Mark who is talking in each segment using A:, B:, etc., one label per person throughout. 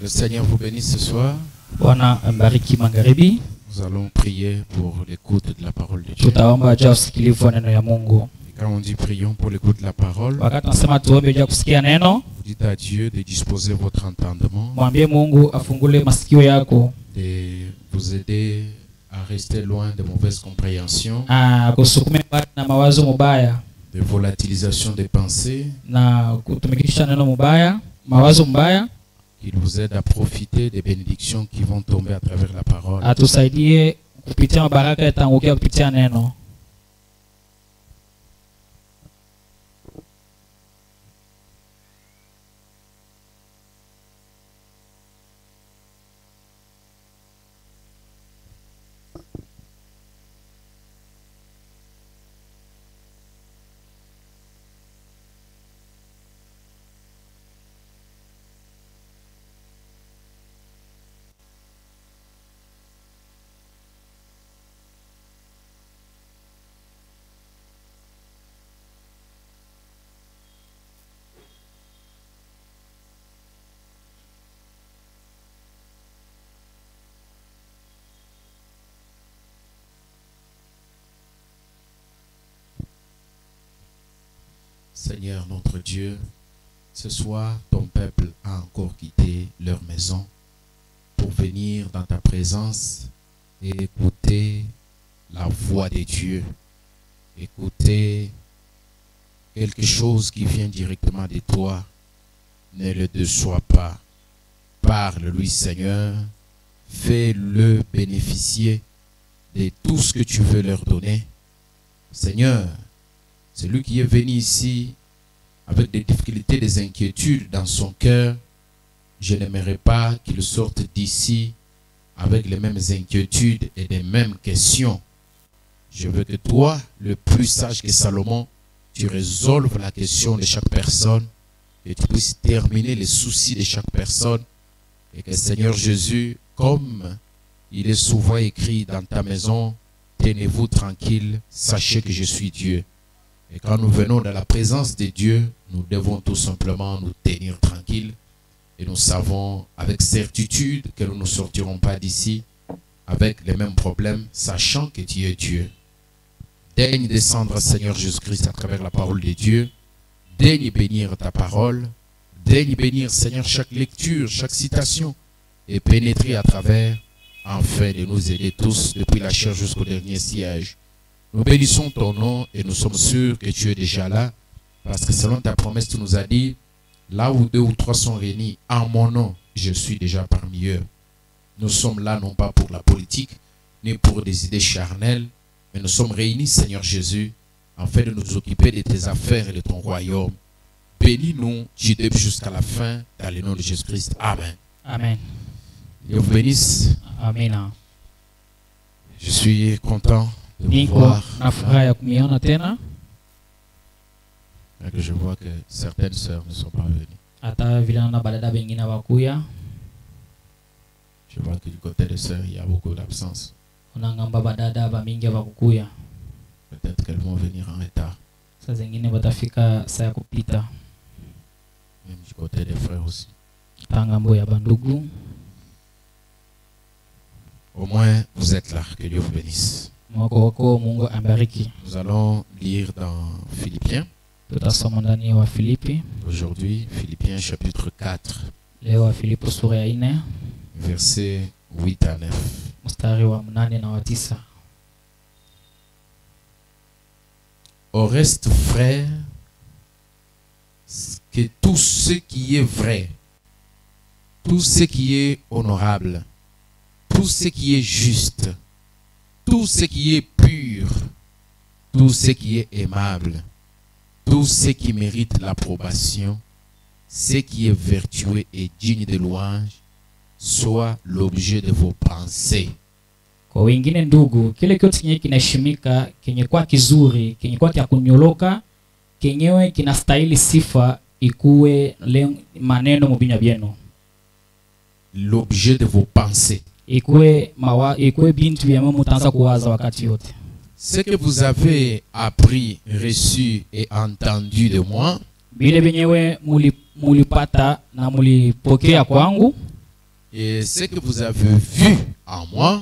A: le Seigneur vous bénisse ce soir.
B: Bwana mbariki magharibi.
A: Nous allons prier pour l'écoute de la parole de Dieu.
B: Tutaomba juu ya usikilivu wa neno ya Mungu.
A: Et quand on dit prions pour l'écoute de la parole,
B: Wakati tunasema tuombe juu ya kusikia neno,
A: dites à Dieu de disposer votre entendement,
B: mwambie Mungu afungule masikio yako,
A: de vous aider à rester loin de mauvaises compréhensions,
B: kusukume mbali na mawazo mubaya,
A: de volatilisation des pensées,
B: na kutumikisha neno mubaya, mawazo mubaya.
A: qu'il vous aide à profiter des bénédictions qui vont tomber à travers la parole.
B: Atusaidie kupitia mabaraka yatangukia kupitia neno.
A: Seigneur notre Dieu, ce soir, ton peuple a encore quitté leur maison pour venir dans ta présence et écouter la voix de Dieu, écouter quelque chose qui vient directement de toi. Ne le déçois pas. Parle-lui, Seigneur. Fais-le bénéficier de tout ce que tu veux leur donner. Seigneur, celui qui est venu ici avec des difficultés, des inquiétudes dans son cœur, je n'aimerais pas qu'il sorte d'ici avec les mêmes inquiétudes et les mêmes questions. Je veux que toi, le plus sage que Salomon, tu résolves la question de chaque personne et tu puisses terminer les soucis de chaque personne. Et que Seigneur Jésus, comme il est souvent écrit dans ta maison, tenez-vous tranquille, sachez que je suis Dieu. Et quand nous venons dans la présence de Dieu, nous devons tout simplement nous tenir tranquilles. Et nous savons avec certitude que nous ne sortirons pas d'ici avec les mêmes problèmes, sachant que tu es Dieu. Daigne descendre, Seigneur Jésus-Christ, à travers la parole de Dieu. Daigne bénir ta parole. Daigne bénir, Seigneur, chaque lecture, chaque citation. Et pénétrer à travers, afin de nous aider tous, depuis la chair jusqu'au dernier siège. Nous bénissons ton nom et nous sommes sûrs que tu es déjà là. Parce que selon ta promesse, tu nous as dit, là où 2 ou 3 sont réunis en mon nom, je suis déjà parmi eux. Nous sommes là non pas pour la politique, ni pour des idées charnelles, mais nous sommes réunis, Seigneur Jésus, afin de nous occuper de tes affaires et de ton royaume. Bénis-nous du début jusqu'à la fin, dans le nom de Jésus-Christ. Amen.
B: Amen.
A: Dieu vous bénisse.
B: Amen.
A: Je suis content de vous
B: Niko
A: voir.
B: na furaha ya kumiona tena.
A: Que je vois que certaines sœurs ne sont pas venues.
B: Hata vile na badada bengine bakuya.
A: Je vois que du côté des sœurs, il y a beaucoup d'absence.
B: Unangamba badada ba mingi bakuya.
A: Peut-être qu'elles vont venir en retard.
B: Saa zingine batafika saa ya kupita.
A: Même du côté des frères aussi.
B: Tangambo ya bandugu.
A: Au moins, vous êtes là. Que Dieu vous bénisse.
B: Mwako wako Mungu ambariki.
A: Nous allons lire dans Philippiens.
B: Tutasoma ndani wa Filipi.
A: Aujourd'hui, Philippiens chapitre 4.
B: Leo wa Filipo sura ya 4.
A: Versets 8 à 9.
B: Mstari wa 8 na wa 9.
A: Au reste, frères, que tout ce qui est vrai, tout ce qui est honorable, tout ce qui est juste, tout ce qui est pur, tout ce qui est aimable, tout ce qui mérite l'approbation, ce qui est vertueux et digne de louange, soit l'objet de vos pensées.
B: Kwa wengine ndugu, kile kitu kenye kinaheshimika, kenye kwa kizuri, kenye kwa kia kunyoloka, kenyewe kinastahili sifa, ikuwe maneno mubinya byenu.
A: L'objet de vos pensées.
B: Ikuwe bintu bya mutanza kuwaza wakati yote.
A: Ce que vous avez appris, reçu et entendu de moi,
B: bile benyewe mulipata na mulipokea kwangu,
A: Et ce que vous avez vu en moi,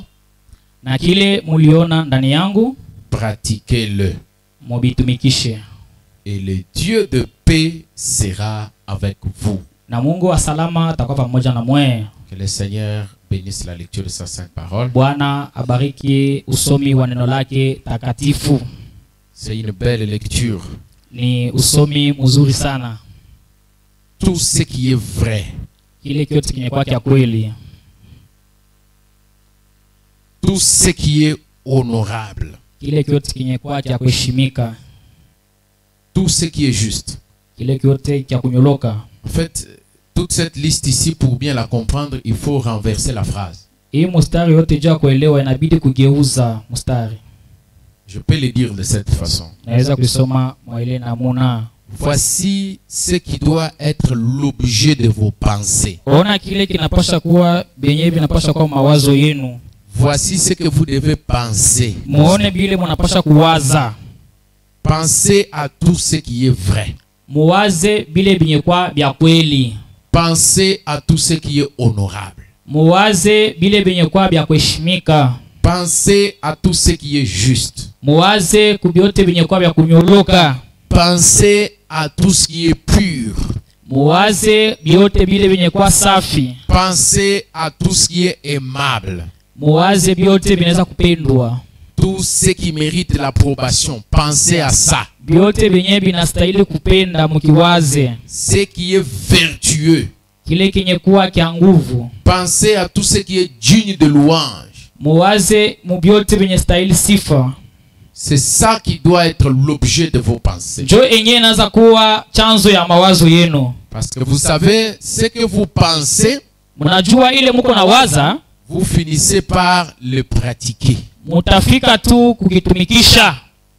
B: na kile muliona ndani yangu
A: pratiquez-le.
B: mubitumikishe,
A: Et le Dieu de paix sera avec vous.
B: na Mungu wa salama atakuwa pamoja na mwe.
A: Que le Seigneur bénisse la lecture de sa sainte parole.
B: Bwana abariki usomi wa neno lake takatifu.
A: C'est une belle lecture.
B: Ni usomi mzuri sana.
A: Tout ce qui est vrai,
B: Kile kyote kimekuwa kia kweli,
A: tout ce qui est honorable,
B: kile kyote kimekuwa kia kuheshimika,
A: tout ce qui est juste.
B: kile kyote kia kunyoloka.
A: En fait, toute cette liste ici, pour bien la comprendre, il faut renverser la phrase.
B: Hii mstari yote jua kuelewa inabidi kugeuza mstari.
A: Je peux le dire de cette façon.
B: Naweza kusoma mwa ile namuna.
A: Voici ce qui doit être l'objet de vos pensées.
B: Ona kile kinapasha kuwa benye vinapasha kuwa mawazo yenu.
A: Voici ce que vous devez penser.
B: Muone bile munapasha kuwaza.
A: Pensez à tout ce qui est vrai.
B: Muwaze bile binye kwa bya kweli.
A: Pensez à tout ce qui est honorable.
B: Muwaze bile binye kwa bya kuheshimika.
A: Pensez à tout ce qui est juste.
B: Muwaze kubyote binye kwa bya kunyoloka.
A: Pensez à tout ce qui est pur.
B: Muwaze byote bile binye kwa safi.
A: Pensez à tout ce qui est aimable.
B: Muwaze byote binaweza kupendwa.
A: Tout ce qui mérite l'approbation. Pensez à ça.
B: Byote binye binastahili kupenda mukiwaze.
A: Ce qui est vertueux.
B: Kile kinye kuwa kia nguvu.
A: Pensez à tout ce qui est digne de louange.
B: Muwaze mubyote binye stahili sifa.
A: C'est ça qui doit être l'objet de vos pensées.
B: Jo enye naza kuwa chanzo ya mawazo yenu.
A: Parce que vous savez, ce que vous pensez,
B: Munajua ile muko na waza,
A: vous finissez par le pratiquer.
B: mutafika tu kukitumikisha.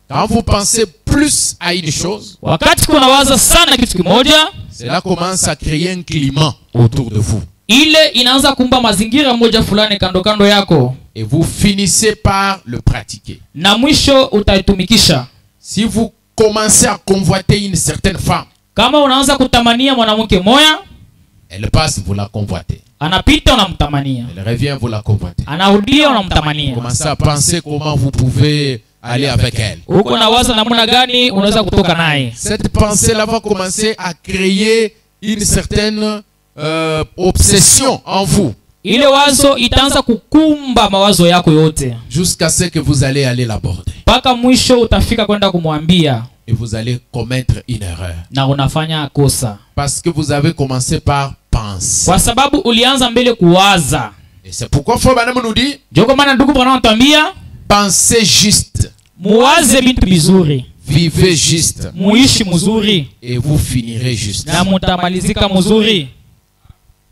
A: Quand vous pensez plus à une chose,
B: Wakati kuna waza sana kitu kimoja,
A: cela commence à créer un climat autour de vous.
B: ile inaanza kumba mazingira moja fulani kando kando yako.
A: Et vous finissez par le pratiquer.
B: Na mwisho utaitumikisha.
A: Si vous commencez à convoiter une certaine femme,
B: Kama unaanza kutamania mwanamke moya,
A: elle passe, vous la convoitez.
B: anapita unamtamania.
A: Elle revient, vous la convoitez.
B: Anarudia unamtamania.
A: Commencez à penser comment vous pouvez aller avec elle.
B: Uko na waza namna gani unaweza kutoka naye.
A: Cette pensée-là va commencer à créer une certaine obsession en vous.
B: Ile wazo itaanza kukumba mawazo yako yote.
A: Jusqu'à ce que vous allez aller l'aborder.
B: Paka mwisho utafika kwenda kumwambia.
A: Et vous allez commettre une erreur.
B: Na unafanya kosa.
A: Parce que vous avez commencé par penser.
B: Kwa sababu ulianza mbele kuwaza.
A: Et c'est pourquoi Frère Branham nous dit,
B: Joko maana ndugu Branham anatuambia,
A: pensez juste.
B: muwaze bintu bizuri.
A: Vivez juste.
B: Muishi mzuri.
A: Et vous finirez juste.
B: Na mutamalizika mzuri.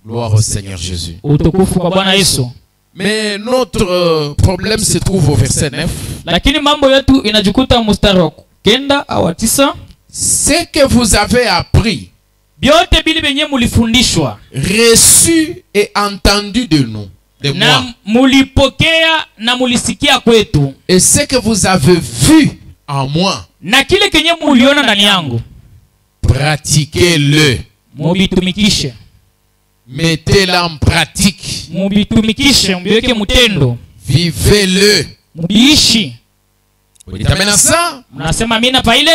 A: Gloire au Seigneur Jésus.
B: Utukufu kwa Bwana Yesu.
A: Mais notre problème se trouve au verset 9.
B: Lakini mambo yetu inajikuta mstari wa 9 au 9.
A: Ce que vous avez appris,
B: Byote bili benye mulifundishwa,
A: reçu et entendu de nous, de
B: na
A: moi,
B: mulipokea na mulisikia kwetu,
A: et ce que vous avez vu en moi,
B: na kile kenye muliona ndani yangu,
A: pratiquez-le.
B: mubitumikishe.
A: Mettez-le en pratique.
B: Mubitumikishe, mbiweke mutendo.
A: Vivez-le.
B: Mubiishi.
A: Vous dites amen à ça?
B: Mnasema amina pa ile?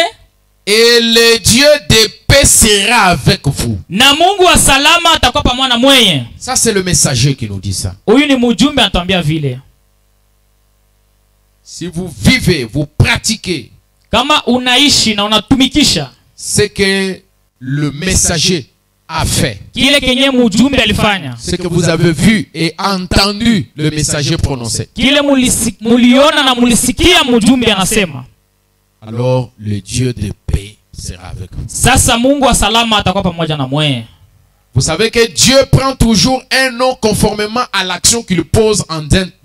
A: Et le Dieu de paix sera avec vous.
B: Na Mungu wa salama atakuwa pamoja na mwenye.
A: Ça c'est le messager qui nous dit ça.
B: Huyu ni mjumbe anatuambia vile.
A: Si vous vivez, vous pratiquez
B: Kama unaishi na unatumikisha
A: ce que le messager a fait,
B: kile kenye mjumbe alifanya,
A: ce que vous avez vu et entendu le messager prononcer,
B: kile muliona na mulisikia mjumbe anasema,
A: alors le Dieu de paix sera avec vous.
B: sasa Mungu wa salama atakuwa pamoja na mwenye.
A: Vous savez que Dieu prend toujours un nom conformément à l'action qu'il pose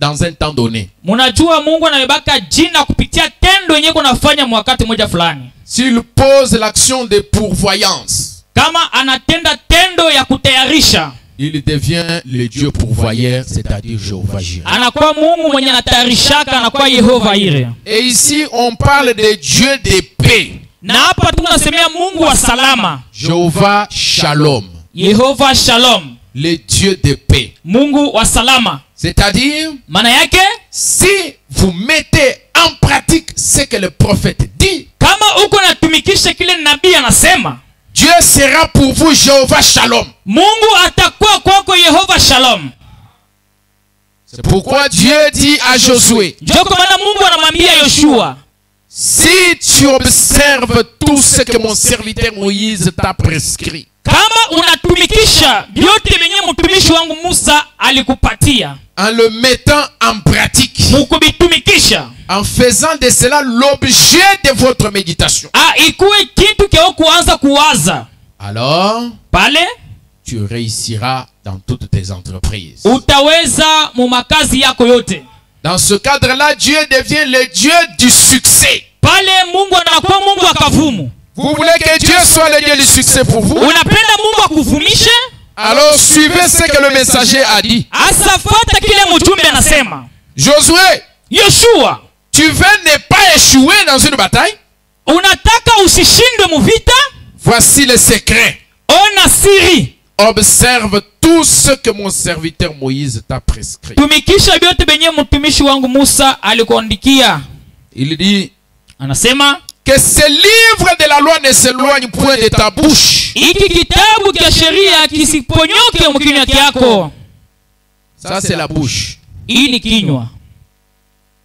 A: dans un temps donné.
B: Munajua Mungu anabebaka jina kupitia tendo yenyewe kunafanya wakati mmoja fulani.
A: S'il pose l'action de pourvoyance,
B: Kama anatenda tendo ya kutayarisha,
A: il devient le Dieu pourvoyeur, c'est-à-dire Jéhovah Jireh.
B: anakuwa Mungu mwenye anatayarishaka, anakuwa Yehova Ire.
A: Et ici, on parle de Dieu de paix.
B: Na hapa tunasemea Mungu wa salama,
A: Jéhovah Shalom.
B: Yehova Shalom.
A: le Dieu de paix.
B: Mungu wa salama.
A: C'est-à-dire,
B: Maana yake,
A: si vous mettez en pratique ce que le prophète dit,
B: kama uko natumikisha kile nabii anasema,
A: Dieu sera pour vous Jéhovah Shalom.
B: Mungu atakuwa kwako Yehova Shalom.
A: C'est pourquoi Dieu dit à Josué,
B: Joko maana Mungu anamwambia Yoshua,
A: si tu observes tout ce que mon serviteur Moïse t'a prescrit,
B: kama unatumikisha vyote vyenye mtumishi wangu Musa alikupatia,
A: en le mettant en pratique,
B: mukubitumikisha,
A: en faisant de cela l'objet de votre méditation,
B: ikuwe kitu kio kuanza kuwaza,
A: alors
B: pale
A: tu réussiras dans toutes tes entreprises.
B: utaweza mu makazi yako yote.
A: Dans ce cadre-là, Dieu devient le Dieu du succès.
B: Pale Mungu anakuwa Mungu akavumu.
A: Vous voulez que Dieu soit le Dieu du succès pour vous?
B: Unapenda Mungu akuvumishe?
A: Alors suivez ce que le messager a dit.
B: Asafata kile mjumbe anasema.
A: Josué,
B: Yoshua,
A: tu veux ne pas échouer dans une bataille?
B: unataka usishindwe mu vita?
A: Voici le secret.
B: Ona siri.
A: Observe tout ce que mon serviteur Moïse t'a prescrit.
B: Tumikisha vyote benye mtumishi wangu Musa alikuandikia.
A: Il dit,
B: anasema,
A: que ce livre de la loi ne s'éloigne point de ta bouche.
B: Iki kitabu kia sheria kisiponyoke mkinywa kyako.
A: Ça c'est la bouche.
B: Hii ni kinywa.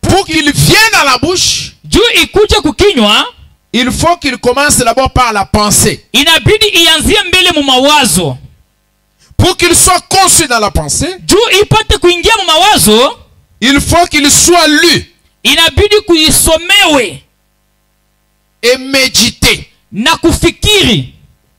A: Pour qu'il vienne à la bouche,
B: juu ikuje kukinywa,
A: il faut qu'il commence d'abord par la pensée.
B: Inabidi ianzie mbele mu mawazo.
A: Pour qu'il soit conçu dans la pensée,
B: juu ipate kuingia mu mawazo,
A: il faut qu'il soit lu.
B: Inabidi kuisomewe
A: et méditer.
B: Na kufikiri.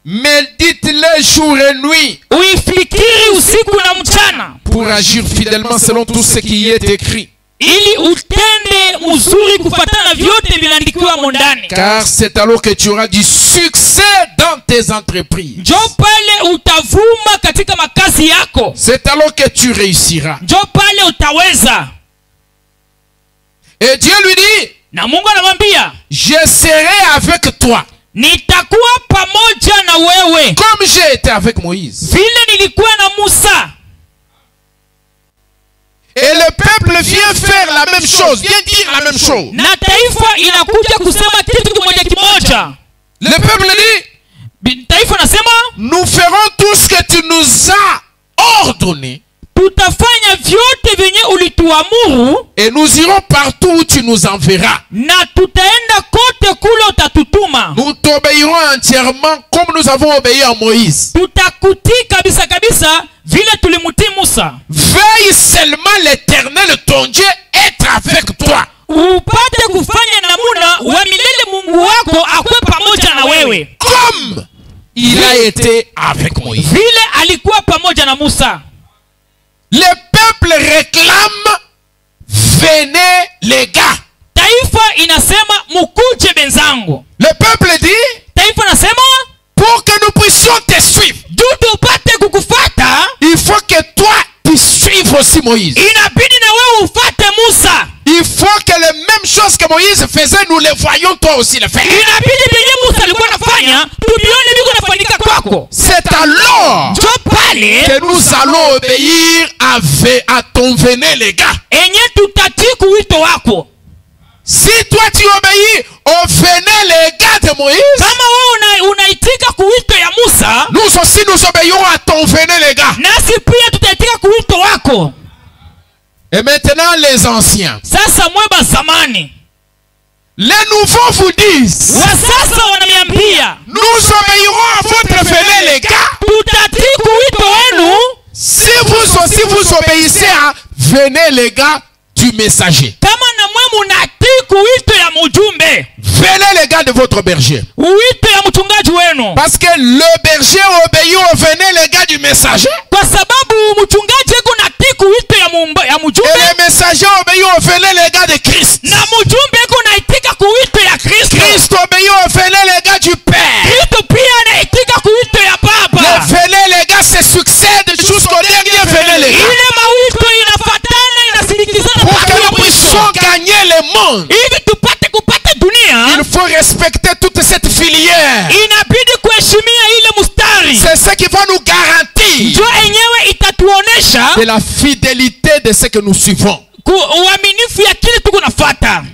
A: Médite-le jour et nuit.
B: Uifikiri usiku na mchana.
A: Pour agir fidèlement selon tout ce qui y est écrit.
B: Ili utende mzuri kufatana vyote vinaandikiwa mondani.
A: Car c'est alors que tu auras du succès dans tes entreprises.
B: Njo pale utavuma katika makazi yako.
A: C'est alors que tu réussiras.
B: Njo pale utaweza.
A: Et Dieu lui dit,
B: na Mungu anamwambia,
A: je serai avec toi.
B: Nitakuwa pamoja na wewe.
A: Comme j'ai été avec Moïse.
B: Vile nilikuwa na Musa.
A: Et le peuple vient faire la même chose, vient dire la même chose.
B: Na taifa inakuja kusema kitu kimoja kimoja.
A: Le peuple dit,
B: taifa nasema,
A: nous ferons tout ce que tu nous as ordonné.
B: Tutafanya vyote venye ulituamuru.
A: Et nous irons partout où tu nous enverras.
B: Na tutaenda kote kule utatutuma.
A: Nous t'obéirons entièrement comme nous avons obéi à Moïse.
B: Tutakutii kabisa kabisa vile tulimutii Musa.
A: Veille seulement l'Éternel ton Dieu être avec toi.
B: Upate kufanya namuna wa milele Mungu wako akwe pamoja na wewe.
A: Comme il a été avec Moïse.
B: Vile alikuwa pamoja na Musa.
A: Le peuple réclame, venez les gars.
B: Taifa inasema mukuje benzangu.
A: Le peuple dit,
B: taifa nasema,
A: pour que nous puissions te suivre,
B: tupate kukufata,
A: il faut que toi tu suives aussi Moïse.
B: Inabidi na wewe ufate Musa.
A: Il faut que les mêmes choses que Moïse faisait, nous les voyons toi aussi le faire.
B: Inabidi benye Musa alikuwa anafanya, tubione biko nafanyika kwako.
A: C'est alors que nous allons obéir à ton venez les gars.
B: Enye tutatii kuwito wako.
A: Si toi tu obéis au venez les gars de Moïse,
B: kama wewe unaitika kuwito ya Musa,
A: nous aussi nous obéissons à ton venez les gars.
B: Nasi pia tutaitika kuwito wako.
A: Et maintenant les anciens.
B: Sasa mweba zamani.
A: Les nouveaux vous disent,
B: wasasa wananiambia,
A: nous obéirons à votre venez les gars.
B: Tutatii kuwito wenu.
A: Si vous aussi vous obéissez à venez les gars du messager.
B: Kama na mwe munatii kuwito ya mujumbe,
A: venez les gars de votre berger.
B: Wito ya mchungaji wenu.
A: Parce que le berger obéit au venez les gars du messager.
B: Kwa sababu mchungaji yuko natii kuwito ya mujumbe.
A: Et le messager obéit au venez les gars de Christ.
B: Na mujumbe yuko naitika kuwito ya Kristo.
A: Christ obéit au venez les gars du Père.
B: Kristo pia naitika kuwito ya Baba.
A: Le venez les gars se succède jusqu'au dernier venez les gars.
B: Ile mawito inafatana inasindikizana.
A: Pour que nous puissions gagner le monde,
B: hivi tupate kupata dunia,
A: il faut respecter toute cette filière.
B: Inabidi kuheshimia ile mustari.
A: C'est ce qui va nous garantir
B: Ndio enyewe ikatuonesha
A: de la fidélité de ce que nous suivons.
B: uaminifu ya kile tuko nafuata.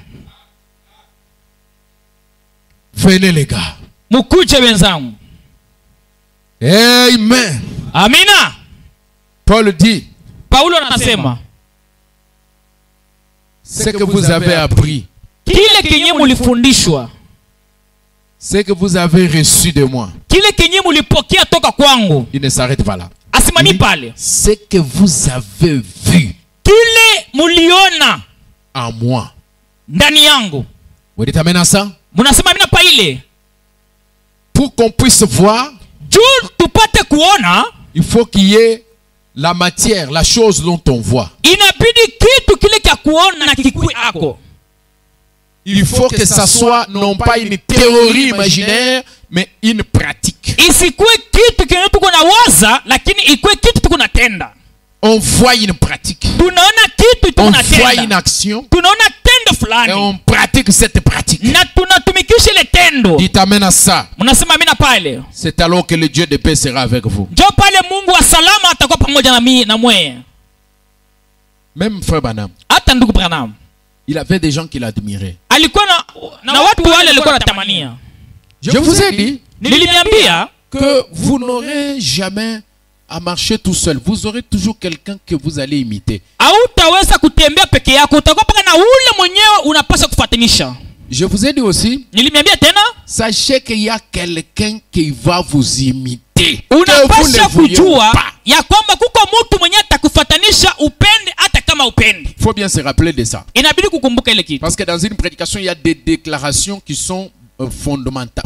A: Venez les gars.
B: Mukuje wenzangu.
A: Amen.
B: Amina.
A: Paul dit,
B: Paulo anasema
A: ce que vous avez appris,
B: kile kenye mulifundishwa,
A: ce que vous avez reçu de moi,
B: kile kenye mulipokea toka kwangu,
A: il ne s'arrête pas là.
B: asimami pale.
A: Ce que vous avez vu
B: Kile muliona
A: en moi.
B: ndani yangu.
A: Vous dites amen à ça?
B: Munasema amina pa ile.
A: Pour qu'on puisse voir,
B: Juu tupate kuona,
A: il faut qu'il y ait la matière, la chose dont on voit.
B: inabidi kitu kile cha kuona kikui ako.
A: Il faut que ça soit non pas une théorie imaginaire, mais une pratique.
B: Isikue kitu kenye tuko na waza, lakini ikue kitu tuko na tenda.
A: On voit une pratique.
B: Tunaona kitu tuko
A: On
B: na
A: voit
B: tenda.
A: une action
B: Tunaona tendo
A: et
B: fulani
A: on pratique cette pratique.
B: na tunatumikisha ile tendo.
A: Dites amen à ça.
B: Mnasema amina pale.
A: C'est alors que le Dieu de paix sera avec vous.
B: Njo pale Mungu wa salama atakuwa pamoja na mimi na mwe.
A: Même frère Branham,
B: Hata ndugu Branham
A: il avait des gens qui l'admiraient.
B: alikuwa na watu wale walikuwa wanatamania.
A: Je vous ai dit
B: Niliniambia
A: que vous n'aurez jamais à marcher tout seul. Vous aurez toujours quelqu'un que vous allez imiter.
B: hautaweza kutembea peke yako, utakuwa paka na ule mwenyewe unapaswa kufuatanisha.
A: Je vous ai dit aussi,
B: Nilimiambia tena,
A: sachez qu'il y a quelqu'un qui va vous imiter. Que vous
B: unapaswa
A: ne vouliez
B: kujua
A: pas.
B: ya kwamba kuko mtu mwenyewe atakufuatanisha upende hata kama upende.
A: Il faut bien se rappeler de ça.
B: Inabidi kukumbuka ile kitu.
A: Parce que dans une prédication, il y a des déclarations qui sont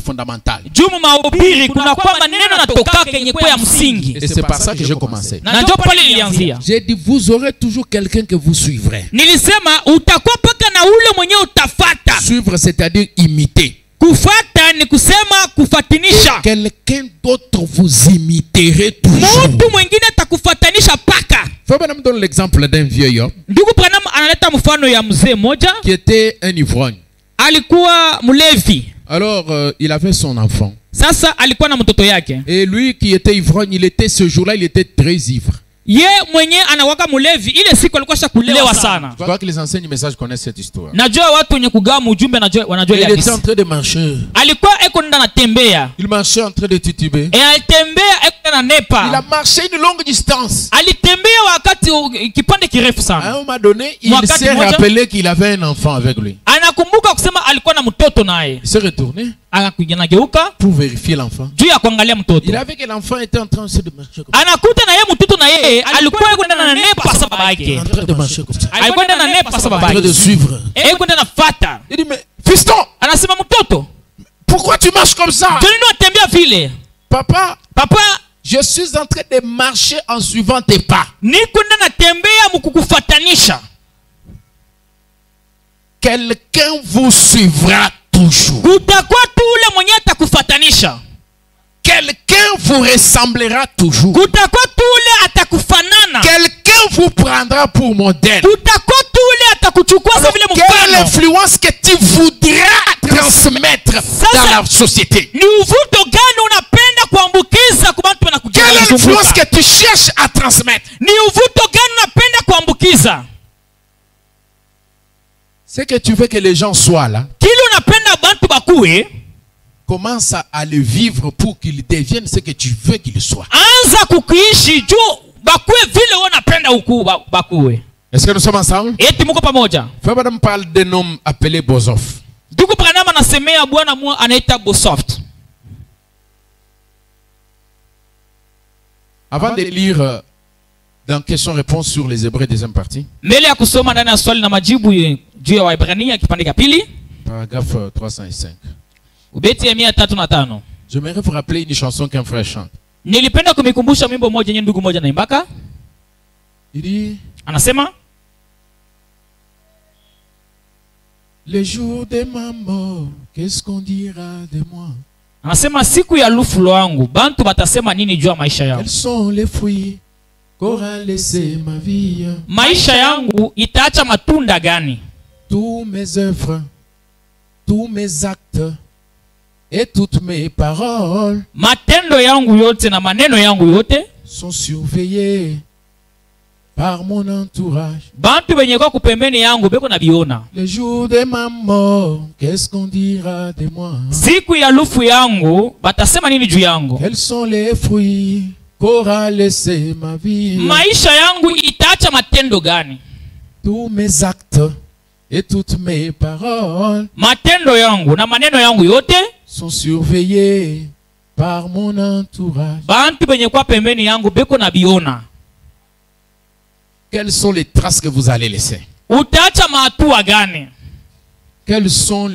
A: fondamentales.
B: Jumu mahubiri kuna kwa maneno natoka kenye kwa ya msingi.
A: Et c'est par ça que j'ai commencé.
B: Na ndio pale nilianzia.
A: J'ai dit, vous aurez toujours quelqu'un que vous suivrez.
B: Nilisema utakuwa paka na ule mwenyewe utafata.
A: Suivre, c'est-à-dire imiter.
B: Kufata ni kusema kufatinisha.
A: Quelqu'un d'autre vous imiterez toujours.
B: Mtu mwingine atakufatanisha paka.
A: Faut bien me donner l'exemple d'un vieux homme
B: Ndugu Branham analeta mfano ya mzee moja
A: qui était un ivrogne.
B: alikuwa mlevi.
A: Alors, il avait son enfant.
B: Sasa alikuwa na mtoto yake.
A: Et lui qui était ivrogne, il était ce jour-là, il était très ivre.
B: Ye mwenye anawaka mlevi, ile siku alikuwa shakulewa sana.
A: Je crois que les enseignants messages connaissent cette histoire.
B: Najua watu wenye kugawa ujumbe wanajua
A: Et
B: ile
A: il était en
B: hadithi.
A: train de marcher.
B: Alikuwa eko nenda natembea.
A: Il marchait en train de tituber.
B: Alitembea eko na
A: Il a
B: nepa.
A: marché une longue distance.
B: Alitembea wakati kipande kirefu
A: À
B: sana.
A: un moment donné, il
B: Wakati
A: s'est
B: moja-
A: rappelé qu'il avait un enfant avec lui.
B: Anakumbuka kusema alikuwa na mtoto naye.
A: Il s'est retourné
B: Anageuka
A: pour vérifier l'enfant.
B: juu ya kuangalia mtoto.
A: Il a vu que l'enfant était en train de marcher comme ça.
B: Anakuta na yeye mtoto na yeye alikuwa kwenda na nepa sa baba yake.
A: En train de marcher comme ça.
B: Alikuwa kwenda na nepa sa
A: En
B: baba
A: train de
B: yake.
A: suivre.
B: Kwenda nafuata.
A: Il dit, mais fiston,
B: Anasema mtoto,
A: pourquoi tu marches comme ça?
B: je nini unatembea vile?
A: Papa,
B: Papa,
A: je suis en train de marcher en suivant tes pas.
B: niko nda natembea mkukufatanisha.
A: Quelqu'un vous suivra toujours.
B: Kutakuwa tu ule mwenye atakufatanisha.
A: Quelqu'un vous ressemblera toujours.
B: Kutakuwa tu ule atakufanana.
A: Quelqu'un vous prendra pour modèle.
B: Kutakuwa tu ule atakuchukua
A: Alors,
B: sa vile
A: quelle est
B: mfano.
A: l'influence que tu voudras transmettre dans la société?
B: Ni uvuto gani unapenda kuambukiza kwa watu
A: Quelle est l'influence
B: wanakuzunguka?
A: que tu cherches à transmettre?
B: Ni uvuto gani unapenda kuambukiza?
A: C'est que tu veux que les gens soient là.
B: Kile unapenda bantu bakuwe,
A: Commence à le vivre pour qu'ils deviennent ce que tu veux qu'ils soient.
B: anza kukiishi juu bakuwe vile wewe unapenda bakuwe.
A: Est-ce que nous sommes ensemble?
B: Eti muko pamoja?
A: Frère Madame parle d'un homme appelé Bozof.
B: Ndugu Branham anasemea bwana mmoja anaita Bosoft.
A: Avant de lire dans question-réponse sur les Hébreux deuxième partie,
B: Mbele ya kusoma ndani ya swali na majibu juu ya Waebrania kipande cha pili,
A: paragraphe 305.
B: ubeti ya 305.
A: J'aimerais vous rappeler une chanson qu'un frère chante.
B: Nilipenda kumikumbusha wimbo moja yenye ndugu moja naimbaka.
A: Il dit,
B: Anasema,
A: le jour de ma mort, qu'est-ce qu'on dira de moi?
B: anasema siku ya lufulo wangu bantu batasema nini juu ya maisha yangu?
A: Quels sont les fruits qu'aura laissé ma vie?
B: Maisha yangu itaacha matunda gani?
A: Tous mes œuvres, tous mes actes et toutes mes paroles
B: Matendo yangu yote na maneno yangu yote
A: sont surveillés par mon entourage.
B: Bantu benye kwa kupembeni yangu beko na biona.
A: Le jour de ma mort, qu'est-ce qu'on dira de moi?
B: Siku ya lufu yangu batasema nini juu yangu?
A: Quels sont les fruits qu'aura laissé ma vie?
B: Maisha yangu itaacha matendo gani?
A: Tous mes actes et toutes mes paroles,
B: matendo yangu na maneno yangu yote
A: sont surveillés par mon entourage.
B: Bantu benye kwa pembeni yangu beko na biona.
A: Quelles sont les traces que vous allez laisser?
B: Utaacha mahatua gani?
A: Quelles sont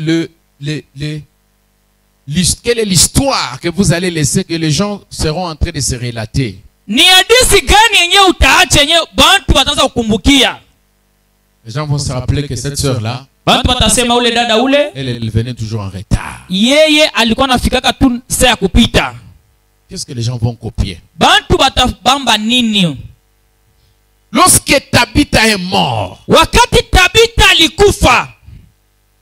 A: quelle est l'histoire que vous allez laisser, que les gens seront en train de se relater?
B: Ni hadithi gani yenye utaacha yenye bantu wataanza kukumbukia?
A: Les gens vont se rappeler que cette sœur-là,
B: bantu watasema ule dada ule,
A: elle venait toujours en retard.
B: Yeye alikuwa anafikaka tu saa ya kupita.
A: Qu'est-ce que les gens vont copier?
B: Bantu batabamba nini?
A: Lorsque Tabitha est mort,
B: wakati Tabitha alikufa,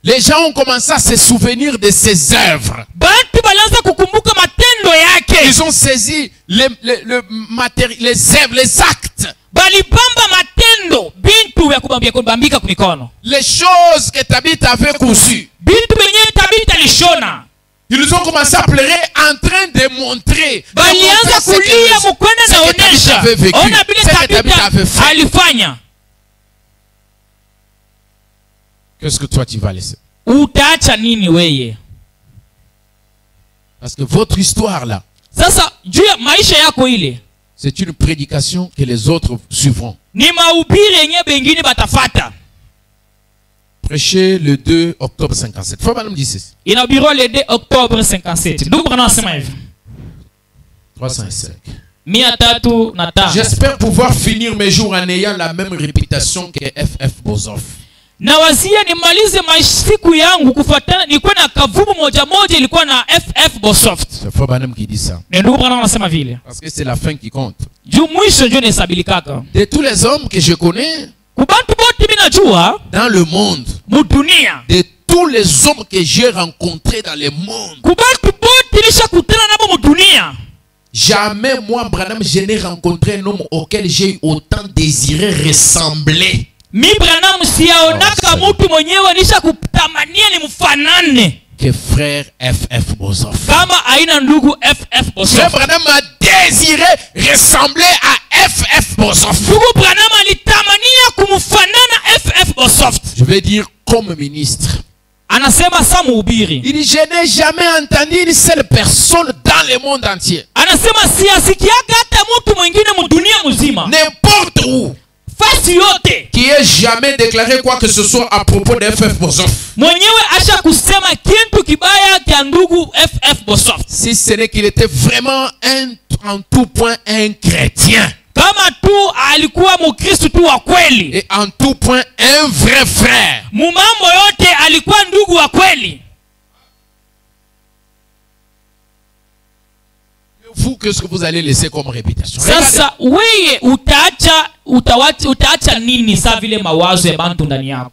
A: les gens ont commencé à se souvenir de ses œuvres.
B: Bantu balanza kukumbuka matendo yake.
A: Ils ont saisi les œuvres, les actes.
B: Balibamba matendo, bintu ya kubambika kumikono.
A: Les choses que Tabitha avait conçues.
B: Bintu benye Tabitha lishona.
A: Ils ont commencé à pleurer en train de montrer
B: ce que
A: Tabitha avait vécu, ce que Tabitha avait fait. Qu'est-ce que toi tu vas laisser?
B: Utaacha nini weye?
A: Parce que votre histoire là,
B: sasa juu ya maisha yako ile,
A: c'est une prédication que les autres suivront.
B: Ni mahubiri yenye bengine batafata.
A: Prêché le 2 octobre 57. Faut pas nous dire ceci.
B: Inauguré le 2 octobre 57. Nous prenons ensemble.
A: 305.
B: J'espère
A: pouvoir finir mes jours en ayant la même réputation que FF Bozoff.
B: Nawazia nimalize masiku yangu kufuatana nilikuwa na kavumu moja ilikuwa na FF Bozoff.
A: C'est Fobanam qui dit ça.
B: Ndio prenons ensemble vile.
A: Parce que c'est la fin qui compte.
B: Juu mwisho ndio nesabilikaka.
A: De tous les hommes que je connais
B: dans
A: le monde, de tous les hommes que j'ai rencontrés dans le monde, jamais moi, Branham, je n'ai rencontré un homme auquel j'ai autant désiré ressembler. Que frère FF Bozoff. Frère Branham a désiré ressembler à FF Bozoff. Je vais dire comme ministre. Il dit, je n'ai jamais entendu une seule personne dans le monde entier. N'importe où. Qui ait jamais déclaré quoi que ce soit à propos de FF Bozoff. Si ce n'est qu'il était vraiment en tout point un chrétien. Et en tout point un vrai frère. Vous, qu'est-ce que vous allez laisser comme réputation?
B: Sasa weye utaacha nini sa vile mawazo ya bantu ndani yako?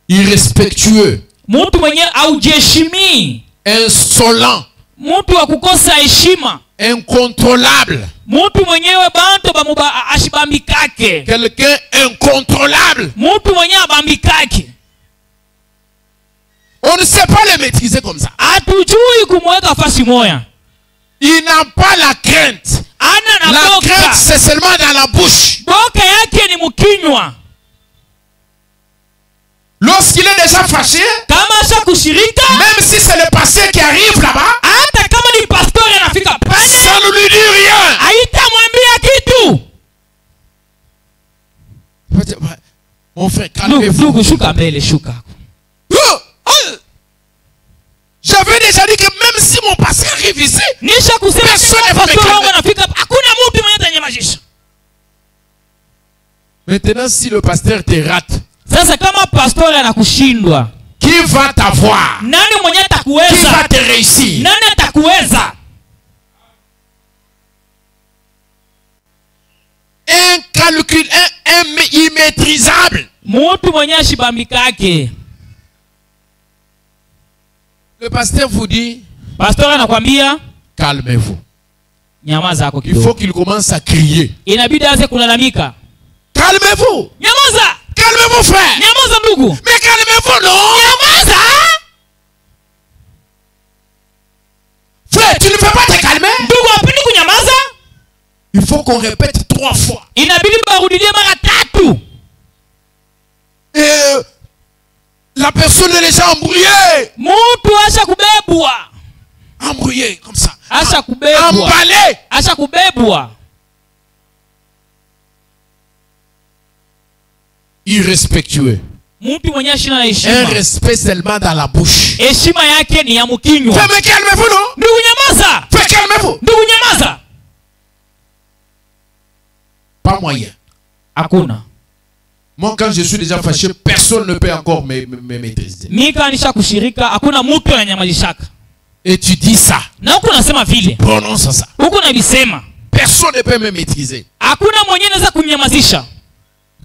A: Irrespectueux.
B: Mtu mwenye haujiheshimi.
A: Insolent.
B: Mtu wa kukosa heshima.
A: Incontrôlable.
B: Mtu mwenyewe bantu ashibambikake.
A: Quelqu'un incontrôlable.
B: Mtu mwenye abambikake.
A: On ne sait pas le maîtriser comme ça.
B: Hatujui kumweka fasi moya.
A: Il n'a pas la crainte. La crainte, c'est seulement dans la bouche. Lorsqu'il est déjà fâché, même si c'est le pasteur qui arrive là-bas, ça ne lui dit rien. Mon frère, calmez-vous. J'avais déjà dit que même si mon pasteur arrive ici, personne ne va me calmer. Maintenant, si le pasteur te rate, qui va t'avoir? Qui va te réussir? Incalculable, immaîtrisable. Le pasteur vous dit, calmez-vous. Il faut qu'il commence à crier. Calmez-vous.
B: Nyamaza.
A: Calmez-vous, frère.
B: Nyamaza ndugu.
A: Mais calmez-vous, non?
B: Nyamaza.
A: Frère, tu ne peux pas te calmer.
B: Ndugu hapendi kunyamaza.
A: Il faut qu'on répète 3 fois.
B: Inabidi barudilie mara 3.
A: Et la personne est déjà embrouillée.
B: Mtu asha kubebwa.
A: Embrouillée, comme ça.
B: Asha kubebwa.
A: Emballé.
B: Asha kubebwa.
A: Irrespectueux.
B: Mtu mwenye ashina na
A: Un
B: heshima.
A: respect seulement dans la bouche.
B: Heshima yake ni ya mkinywa.
A: Frère, mais calmez-vous, non?
B: Ndugu nyamaza.
A: Frère, calmez-vous.
B: Ndugu nyamaza.
A: Pas moyen.
B: Hakuna.
A: Moi, quand je suis déjà fâché, personne ne peut encore me maîtriser.
B: Mika nisha kushirika, hakuna mtu ananyamazishaka.
A: Et tu dis ça.
B: Na huko nasema vile.
A: Prononce ça.
B: Huko nabisema.
A: Personne ne peut me maîtriser.
B: Hakuna mwenye anaweza kunyamazisha.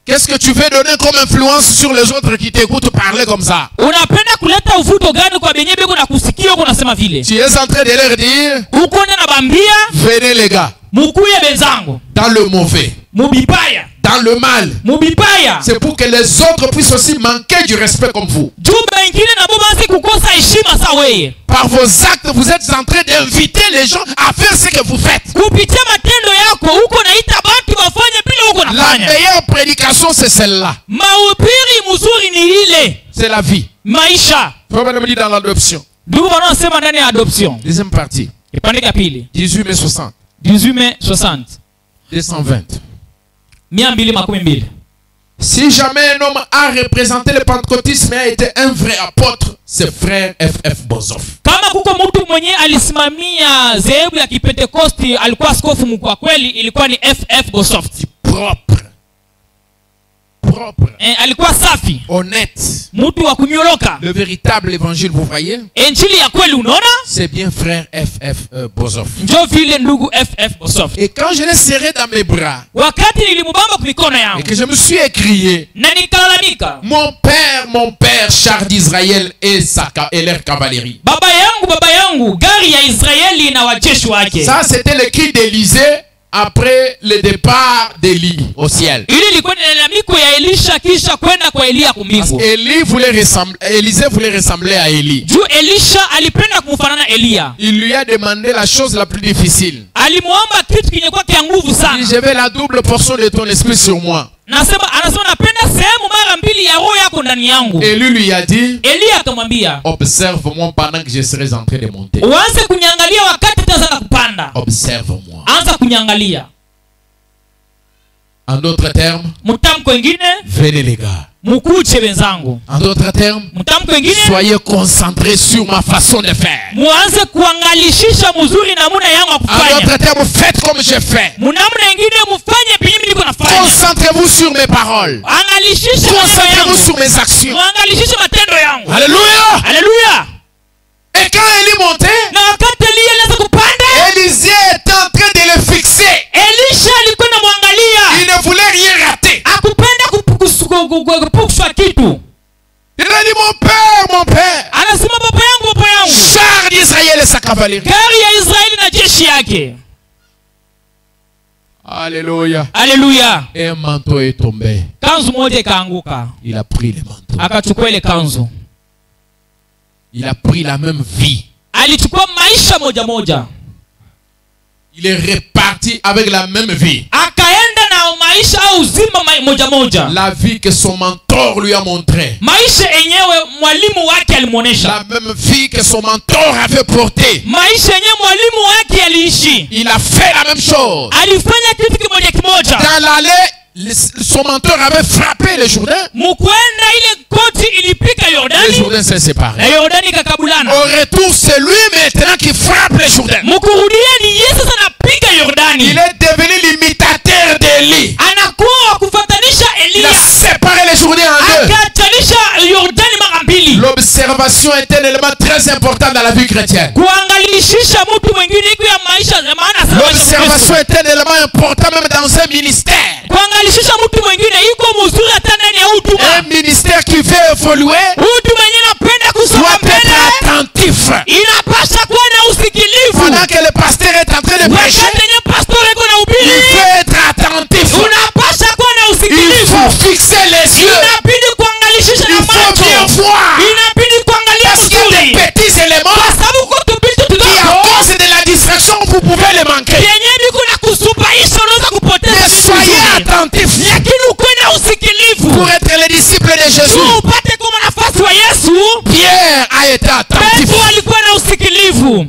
A: Qu'est-ce que tu veux donner comme influence sur les autres qui t'écoutent parler comme ça?
B: Unapenda kuleta uvuto gani kwa benye beko na kusikia huko nasema vile?
A: Tu es en train de leur dire,
B: Huko na bambia,
A: venez les gars,
B: mukuye benzangu,
A: dans le mauvais,
B: mubibaya,
A: dans le mal.
B: mubibaya.
A: C'est pour que les autres puissent aussi manquer du respect comme vous.
B: Juba ingine na bo basi kukosa heshima sa weye.
A: Par vos actes, vous êtes en train d'inviter les gens à faire ce que vous faites.
B: Kupitia matendo yako huko naita bantu wafanye bila huko
A: La
B: nafanya.
A: meilleure prédication, c'est celle-là.
B: Mahubiri mzuri ni ile.
A: C'est la vie.
B: Maisha.
A: Faut pas me dire dans l'adoption.
B: Ndugu wanaosema ndani ya adoption.
A: Deuxième partie.
B: Kipande cha pili.
A: 18 mai 60.
B: 18 mai 60.
A: 220.
B: 212.
A: Si jamais un homme a représenté le pentecôtisme et a été un vrai apôtre, c'est frère F.F. Bozoff.
B: Kama kuko mtu mwenye alisimamia zehebu ya Kipentekosti alikuwa askofu mkuu kweli, ilikuwa ni F.F. Bozoff.
A: Propre. Propre.
B: Alikuwa safi.
A: Honnête.
B: Mtu wa kunyoroka.
A: Le véritable évangile, vous voyez?
B: Injili ya kweli unaona?
A: C'est bien frère F.F. Bozoff.
B: Ndio vile ndugu F.F. Bozoff.
A: Et quand je l'ai serré dans mes bras,
B: Wakati nilimubamba kwa mikono
A: et
B: yangu
A: que je me suis écrié,
B: na nikalalamika,
A: mon père, char d'Israël et leur cavalerie.
B: baba yangu, gari ya Israeli na wajeshi wake.
A: Ça, c'était le cri d'Élisée après le départ d'Élie au ciel.
B: Ili ilikuwa ni lalamiko ya Elisha kisha kwenda kwa Elia kumbingu.
A: Élisée voulait ressembler à Élie.
B: Juu Elisha alipenda kumfanana Elia.
A: Il lui a demandé la chose la plus difficile.
B: Alimuomba kitu kinye kwa kia nguvu
A: Il
B: sana.
A: dit, je veux la double portion de ton esprit sur moi.
B: Anasema napenda sehemu mara mbili ya roho yako ndani yangu.
A: Élie lui a dit,
B: Elia akamwambia,
A: observe-moi pendant que je serai en train de monter.
B: uanze kunyangalia wakati tazama kupanda.
A: Observe-moi.
B: Anza kunyangalia.
A: En d'autres termes,
B: Mtamko wengine,
A: venez les gars.
B: mukuche wenzangu.
A: En d'autres termes,
B: Mtamko wengine,
A: soyez concentrés sur ma façon de faire.
B: muanze kuangalishisha mzuri namuna yangu ya
A: En
B: kufanya.
A: d'autres termes, faites comme je fais.
B: Munamna wengine mufanye pinyi niko nafanya.
A: Concentrez-vous sur mes paroles.
B: Angalishisha maneno
A: Concentrez-vous
B: yangu.
A: sur mes actions.
B: Muangalishishe matendo yangu.
A: Alléluia.
B: Haleluya.
A: Et quand Élie montait,
B: Na wakati Elia alianza kupanda,
A: Élisée était en train de le fixer.
B: Elisha alikuwa anamwangalia.
A: Il ne voulait rien rater.
B: Akupenda kupukushwa kitu.
A: Il a dit, mon père,
B: Anasema baba yangu.
A: char d'Israël et sa cavalerie.
B: Gari ya Israeli na jeshi yake.
A: Alléluia.
B: Haleluya.
A: Et un manteau est tombé.
B: Kanzu moja ikaanguka.
A: Il a pris le manteau.
B: Akachukua ile kanzu.
A: Il a pris la même vie.
B: Alichukua maisha moja.
A: Il est reparti avec la même vie.
B: Akaenda na maisha au uzima moja.
A: La vie que son mentor lui a montré.
B: Maisha yenyewe mwalimu wake alimuonesha.
A: La même vie que son mentor avait portée.
B: Maisha yenyewe mwalimu wake aliishi.
A: Il a fait la même chose.
B: Alifanya kitu kimoja.
A: Dans l'allée, son mentor avait frappé le Jourdain.
B: Mukwenda ile koti ilipika
A: Le
B: Yordani.
A: Jourdain s'est séparé.
B: Na Yordani kakabulana.
A: Au retour, c'est lui maintenant qui frappe le Jourdain.
B: Mukurudia ni Yesu anapiga Yordani.
A: Il est devenu l'imitateur d'Élie.
B: Anakuwa kufatanisha
A: Il
B: Elia.
A: a séparé le Jourdain en deux.
B: Akatanisha Yordani mara mbili.
A: L'observation est un élément très important dans la vie chrétienne.
B: Kuangalishisha mtu mwingine iko ya maisha ya maana sana.
A: L'observation est un élément important même dans un ministère.
B: Kuangalishisha mtu mwingine iko mzuri hata ndani ya huduma.
A: Un ministère qui veut évoluer
B: Huduma yenyewe napenda kusoma
A: doit
B: mbele.
A: être attentif.
B: Inapasha kuwa na usikilivu.
A: Pendant que le pasteur est en train de prêcher,
B: Wakati yenyewe pastor iko na
A: il
B: ubiri.
A: veut être attentif.
B: Unapasha kuwa na
A: Il
B: usikilivu.
A: été attentifs.
B: Petro alikuwa na usikilivu.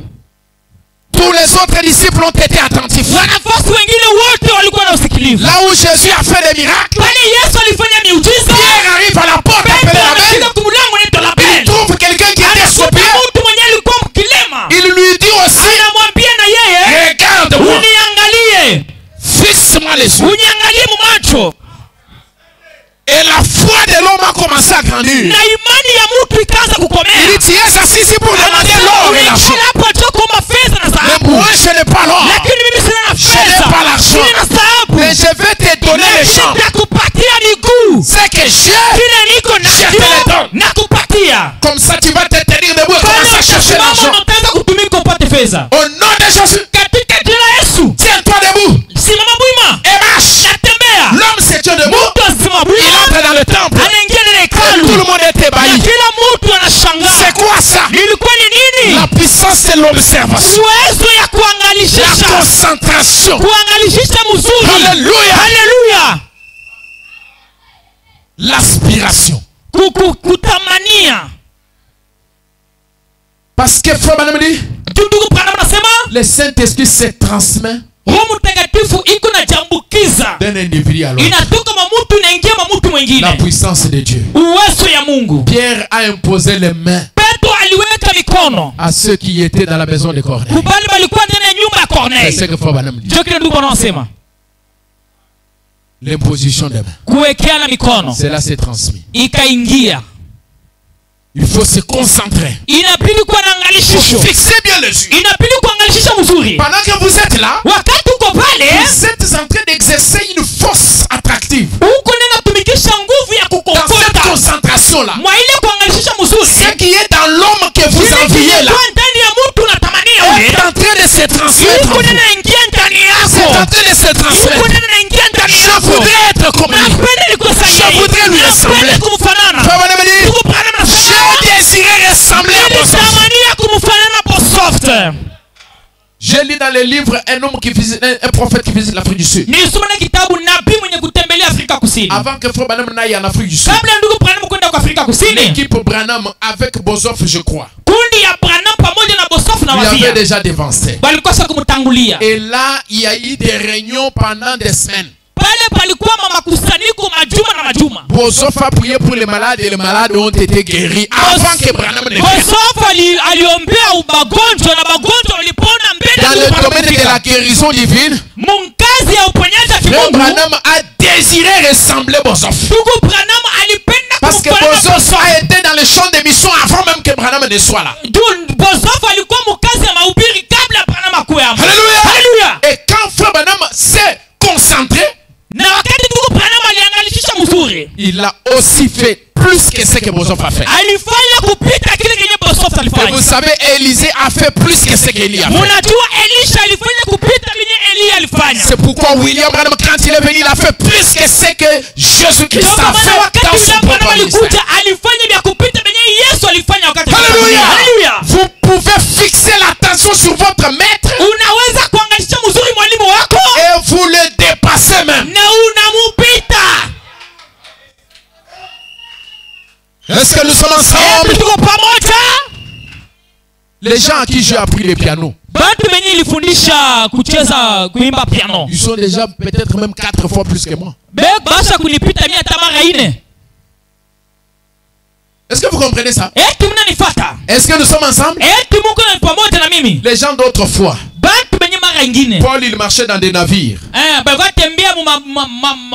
A: Tous les autres disciples ont été attentifs.
B: Wanafunzi wengine wote walikuwa na usikilivu.
A: Là où Jésus a fait des miracles,
B: Pale Yesu alifanya miujiza,
A: Pierre arrive à la porte appelée
B: Petro
A: la
B: anafika
A: Belle.
B: kumlango unaitwa la
A: Il
B: Belle.
A: trouve quelqu'un qui était
B: Anakuta
A: soupir.
B: mtu mwenye alikuwa mkilema.
A: Il lui dit aussi,
B: Anamwambia na yeye,
A: regarde-moi,
B: uniangalie,
A: fixe-moi les yeux.
B: uniangalie mumacho.
A: Et la foi de l'homme a commencé à grandir.
B: Na imani ya mtu ikaanza kukomea.
A: Il dit, tu es assis ici pour demander l'or et l'argent.
B: Hapo acha kuomba fedha na
A: Mais
B: dhahabu.
A: moi, je n'ai pas l'or.
B: Lakini mimi sina na
A: Je n'ai
B: fedha.
A: pas l'argent.
B: Sina dhahabu.
A: Mais je vais te donner les champs.
B: Nitakupatia miguu.
A: C'est que j'ai.
B: Kile niko
A: Je te le
B: nacho
A: donne.
B: nakupatia.
A: Comme ça, tu vas te tenir debout et commencer à chercher
B: Mama
A: l'argent.
B: unataka kutumika upate fedha.
A: Au nom de Jésus,
B: Katika jina la Yesu.
A: tiens-toi debout
B: Simama bwima.
A: et marche.
B: Natembea.
A: L'homme s'est tenu debout.
B: Mtu asimama
A: Il
B: bwima.
A: entre dans le temple.
B: Anaingia ndani ya
A: Et tout le
B: hekalu.
A: monde était
B: Na
A: ébahi.
B: kila mtu anashangaa.
A: C'est quoi ça?
B: Ilikuwa ni nini?
A: La puissance de l'observation.
B: Uwezo ya
A: La
B: kuangalishisha.
A: concentration.
B: Kuangalishisha mzuri.
A: Alléluia.
B: Haleluya.
A: L'aspiration.
B: Kutamania.
A: Parce que Frère Branham dit,
B: Ndugu Branham anasema
A: le Saint-Esprit se transmet
B: Roho Mtakatifu iko na jambukiza.
A: d'un individu à l'autre.
B: Inatoka mwa mtu inaingia mwa mtu
A: La
B: mwingine.
A: puissance de Dieu.
B: Uwezo ya Mungu.
A: Pierre a imposé les mains
B: Petro aliweka mikono.
A: à ceux qui étaient dans la maison de Corneille.
B: Kubali balikuwa ndani ya nyumba ya
A: C'est ce
B: Corneille.
A: que Frère Branham dit.
B: Ndio kile ndugu Branham anasema.
A: L'imposition des mains.
B: Kuwekeana mikono.
A: Cela s'est transmis.
B: Ikaingia.
A: Il faut se concentrer.
B: Inabidi kuwa na angalishisho.
A: Fixez bien les yeux.
B: Inabidi kuangalishisha mzuri.
A: Pendant que vous êtes là,
B: Wakati uko pale,
A: vous êtes en train d'exercer une force attractive.
B: uko nena tumikisha nguvu ya
A: Dans cette
B: kukokota.
A: concentration-là,
B: Mwa ile kuangalishisha mzuri.
A: ce qui est dans l'homme que vous enviez là,
B: Kwa ndani ya mtu unatamania ule.
A: est en train de se transmettre en
B: Uko
A: vous.
B: nena ingia ndani
A: C'est en
B: yako.
A: train de se
B: Uko
A: transmettre.
B: nena ingia ndani
A: Je
B: yako.
A: voudrais être comme lui.
B: Napenda nikusaidie.
A: Je voudrais lui ressembler.
B: Napenda kumfanana.
A: Frère Branham dit,
B: Ndugu Branham anasema,
A: j'ai désiré ressembler à Bosof.
B: nilitamania kumfanana Bosoft.
A: J'ai lu dans les livres un homme qui visite, un prophète qui visite l'Afrique du Sud.
B: Nilisoma na kitabu nabii mwenye kutembelea Afrika Kusini.
A: Avant que Frère Branham n'aille en Afrique du Sud,
B: Kabla ndugu Branham kwenda kwa Afrika Kusini,
A: l'équipe Branham avec Bosof, je crois,
B: kundi ya Branham pamoja na Bosoft na
A: lui avait
B: wazia
A: déjà dévancé.
B: walikosa kumtangulia.
A: Et là, il y a eu des réunions pendant des semaines.
B: Pale palikuwa makusanyiko majuma na majuma.
A: Bosof a prié pour les malades et les malades ont été guéris avant que Branham ne vienne.
B: Bosoft aliombea magonjwa na magonjwa walipona mbele
A: Dans
B: ya
A: le
B: Branham
A: domaine de
B: kufika.
A: la guérison divine,
B: Munkazi ya uponyaji wa
A: Frère
B: kimungu.
A: Branham a désiré ressembler Bosof.
B: Ndugu Branham alipenda
A: Parce que
B: kumfanana
A: Bosof a été dans le champ de mission avant même que Branham ne soit là.
B: Bosoft alikuwa mkazi ya mahubiri kabla Branham akuwe hapo.
A: Alléluia.
B: Haleluya.
A: Et quand Frère Branham s'est concentré,
B: Na wakati ndugu Branham aliangalishisha mzuri,
A: il a aussi fait plus que ce que Bosof a fait.
B: alifanya kupita kile kenye Bosoft
A: Et
B: alifanya.
A: vous savez, Élisée a fait plus que ce qu'Élie a fait.
B: Munajua Elisha alifanya kupita kenye Elia alifanya.
A: C'est pourquoi William Branham, quand il est venu, il a fait plus que ce que Jésus-Christ
B: Ndio
A: a
B: maana
A: fait
B: wakati
A: dans son
B: William Branham
A: propre ministère.
B: alikuja alifanya vya kupita kenye Yesu alifanya wakati.
A: Alléluia.
B: Haleluya.
A: Vous pouvez fixer l'attention sur votre maître
B: Unaweza kuangalisha mzuri mwalimu wako
A: et vous le dépassez même.
B: na unamupita.
A: Est-ce que nous sommes ensemble?
B: Tuko pamoja.
A: Les gens à qui j'ai appris le piano,
B: Batu benye ilifundisha kucheza kuimba piano.
A: ils sont déjà peut-être même 4 fois plus que moi.
B: Basha kunipita mia tamara ine.
A: Est-ce que vous comprenez ça?
B: Eti mnanifuata.
A: Est-ce que nous sommes ensemble?
B: Eti Mungu ni pamoja na mimi.
A: Les gens d'autrefois,
B: Batu benye mara ingine.
A: Paul il marchait dans des navires.
B: Balikuwa tembea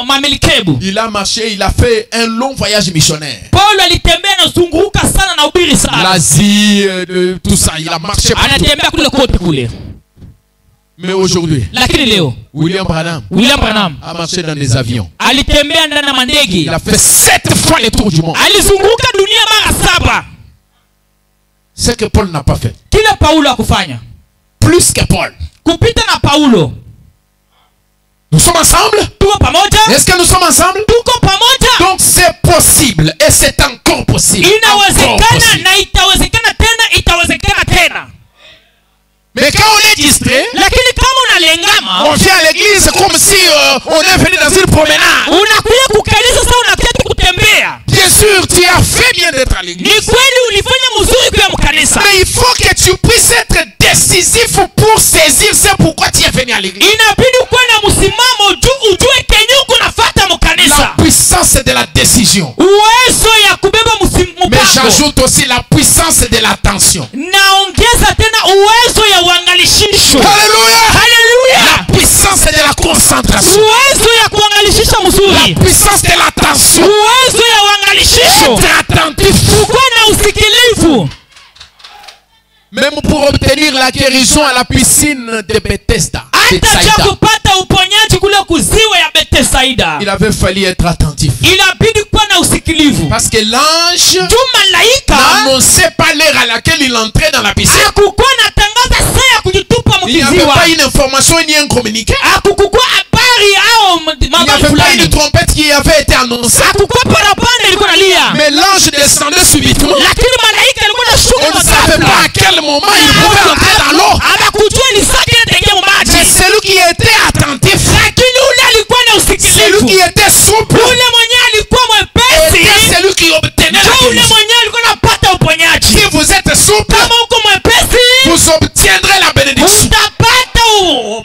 B: ma melikebu.
A: Il a marché, il a fait un long voyage missionnaire.
B: Paul alitembea na zunguruka sana na ubiri sana.
A: L'Asie, tout ça, il a marché partout.
B: Anatembea kule kote kule.
A: Mais aujourd'hui,
B: Lakini leo
A: William Branham
B: William Branham
A: a marché dans des avions.
B: alitembea ndani ya mandege.
A: Il a fait 7 fois le tour du monde.
B: Alizunguka dunia mara 7.
A: Ce que Paul n'a pas fait.
B: Kila Paulo akufanya.
A: Plus que Paul.
B: Kupita na Paulo.
A: Nous sommes ensemble?
B: Tuko pamoja?
A: Est-ce que nous sommes ensemble?
B: Tuko pamoja?
A: Donc c'est possible et c'est encore possible. Encore
B: Inawezekana
A: possible.
B: na itawezekana tena, itawezekana tena.
A: Mais quand on est distrait,
B: Lakini kama unalengama,
A: on vient à l'église comme si on est venu dans une promenade.
B: unakuja kukanisa sasa unaketi kutembea.
A: Bien sûr, tu as fait bien d'être à
B: Ni
A: l'église.
B: kweli ulifanya mzuri kwa kanisa.
A: Mais il faut que tu puisses être décisif pour saisir c'est pourquoi tu es venu à l'église.
B: Inabidi kuwa na msimamo ujue kenye uko nafuata mu
A: La
B: kanisa.
A: puissance de la décision.
B: Uwezo ya kubeba msimamo.
A: Mais j'ajoute aussi la puissance de l'attention.
B: Naongeza tena uwezo ya uangalishisho.
A: Alléluia.
B: Haleluya.
A: La puissance de la concentration.
B: Uwezo ya kuangalishisha mzuri.
A: La puissance de l'attention.
B: Uwezo ya uangalishisho.
A: Être attentif.
B: Kuwa na usikilivu.
A: Même pour obtenir la guérison à la piscine de Bethesda.
B: Hata cha kupata uponyaji kule kuziwa ya Bethsaida.
A: Il avait fallu être attentif.
B: Inabidi kuwa na usikilivu.
A: Parce que l'ange
B: malaika
A: n'annonçait pas l'heure à laquelle il entrait dans la piscine.
B: Hakukuwa natangaza saa ya kujitupa
A: Il n'y avait
B: mkiziwa.
A: pas une information ni un communiqué.
B: Hakukuwa habari au
A: Il n'y
B: mabari
A: avait pas une
B: fulani.
A: trompette qui avait été annoncée.
B: Hakukuwa parapanda ilikuwa nalia.
A: Mais l'ange descendait subitement.
B: Lakini malaika alikuwa anashuka
A: On ne savait pas à quel moment il pouvait entrer dans l'eau.
B: Hakujua ni saa gani ataingia mu
A: Mais
B: maji.
A: celui qui était attentif,
B: Lakini ule alikuwa na
A: celui qui
B: usikilivu.
A: était souple,
B: Ule mwenyewe alikuwa mwepesi.
A: était celui qui obtenait la
B: Ndio ule
A: guérison.
B: mwenyewe alikuwa anapata uponyaji.
A: Si vous êtes souple,
B: Kama uko mwepesi,
A: vous obtiendrez la bénédiction.
B: utapata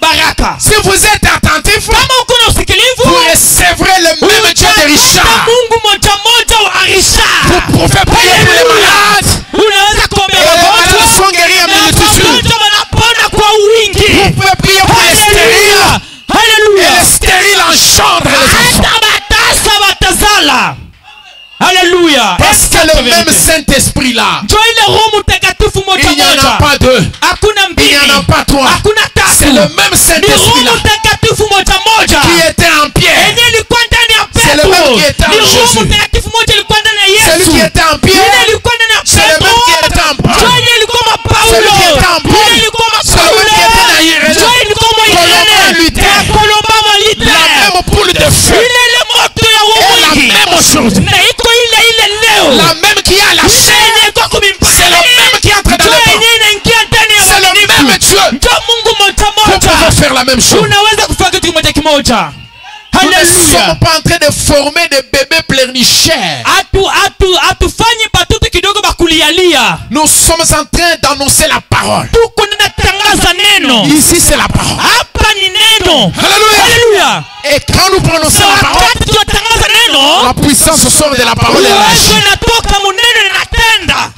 B: baraka.
A: Si vous êtes attentif,
B: Kama uko na usikilivu,
A: vous recevrez le même Dieu de Richard.
B: Mungu moja moja wa Richard.
A: Vous pouvez prier pour les malades.
B: Unaweza
A: Et
B: kuombea
A: les malades
B: wagonjwa
A: sont guéris en
B: na
A: multitude.
B: wagonjwa wanapona kwa wingi.
A: Vous pouvez prier pour les stériles. Et
B: Haleluya.
A: les stériles engendrent les enfants.
B: Hata batasa batazala. Haleluya.
A: Parce que le même Saint-Esprit là,
B: Ndio ile Roho Mtakatifu moja
A: il n'y en a
B: moja.
A: pas deux.
B: Hakuna
A: Il
B: mbili.
A: n'y en a pas trois.
B: Hakuna tatu.
A: C'est le même
B: Ni
A: Saint-Esprit là
B: Roho Mtakatifu moja moja.
A: qui était en Pierre.
B: Yenye ilikuwa ndani ya
A: C'est le
B: Petro.
A: même qui était en
B: Ni Roho
A: Jésus.
B: Mtakatifu moja ilikuwa ndani ya Yesu.
A: Celui qui était en
B: Yule
A: Pierre,
B: ilikuwa ndani ya
A: c'est le
B: Petro.
A: même qui était en Paul.
B: Ndio ile ilikuwa Paulo.
A: Celui qui était en Paul,
B: Yule ilikuwa
A: c'est le même qui était en Irène.
B: Ndio ilikuwa
A: Colomba Luther.
B: Colomba Luther.
A: La même poule de feu.
B: Ile ile moto ya
A: Et la
B: wingi.
A: même aujourd'hui.
B: Na iko ile ile leo.
A: La même qui a la chair. C'est le même qui entre dans le temps. C'est le même Dieu. Vous pouvez faire la même chose.
B: Unaweza kufanya kitu kimoja kimoja.
A: Nous ne
B: Haleluya.
A: sommes pas en train de former des bébés pleurnicheurs.
B: Hatufanyi batoto kidogo bakulialia.
A: Nous sommes en train d'annoncer la parole.
B: Tuko tunatangaza neno.
A: Ici c'est la parole.
B: Hapa ni neno.
A: Alléluia.
B: Haleluya.
A: Et quand nous prononçons la parole,
B: Wakati tunatangaza neno,
A: la puissance sort de la parole et
B: uwezo
A: l'agit.
B: inatoka muneno inatenda.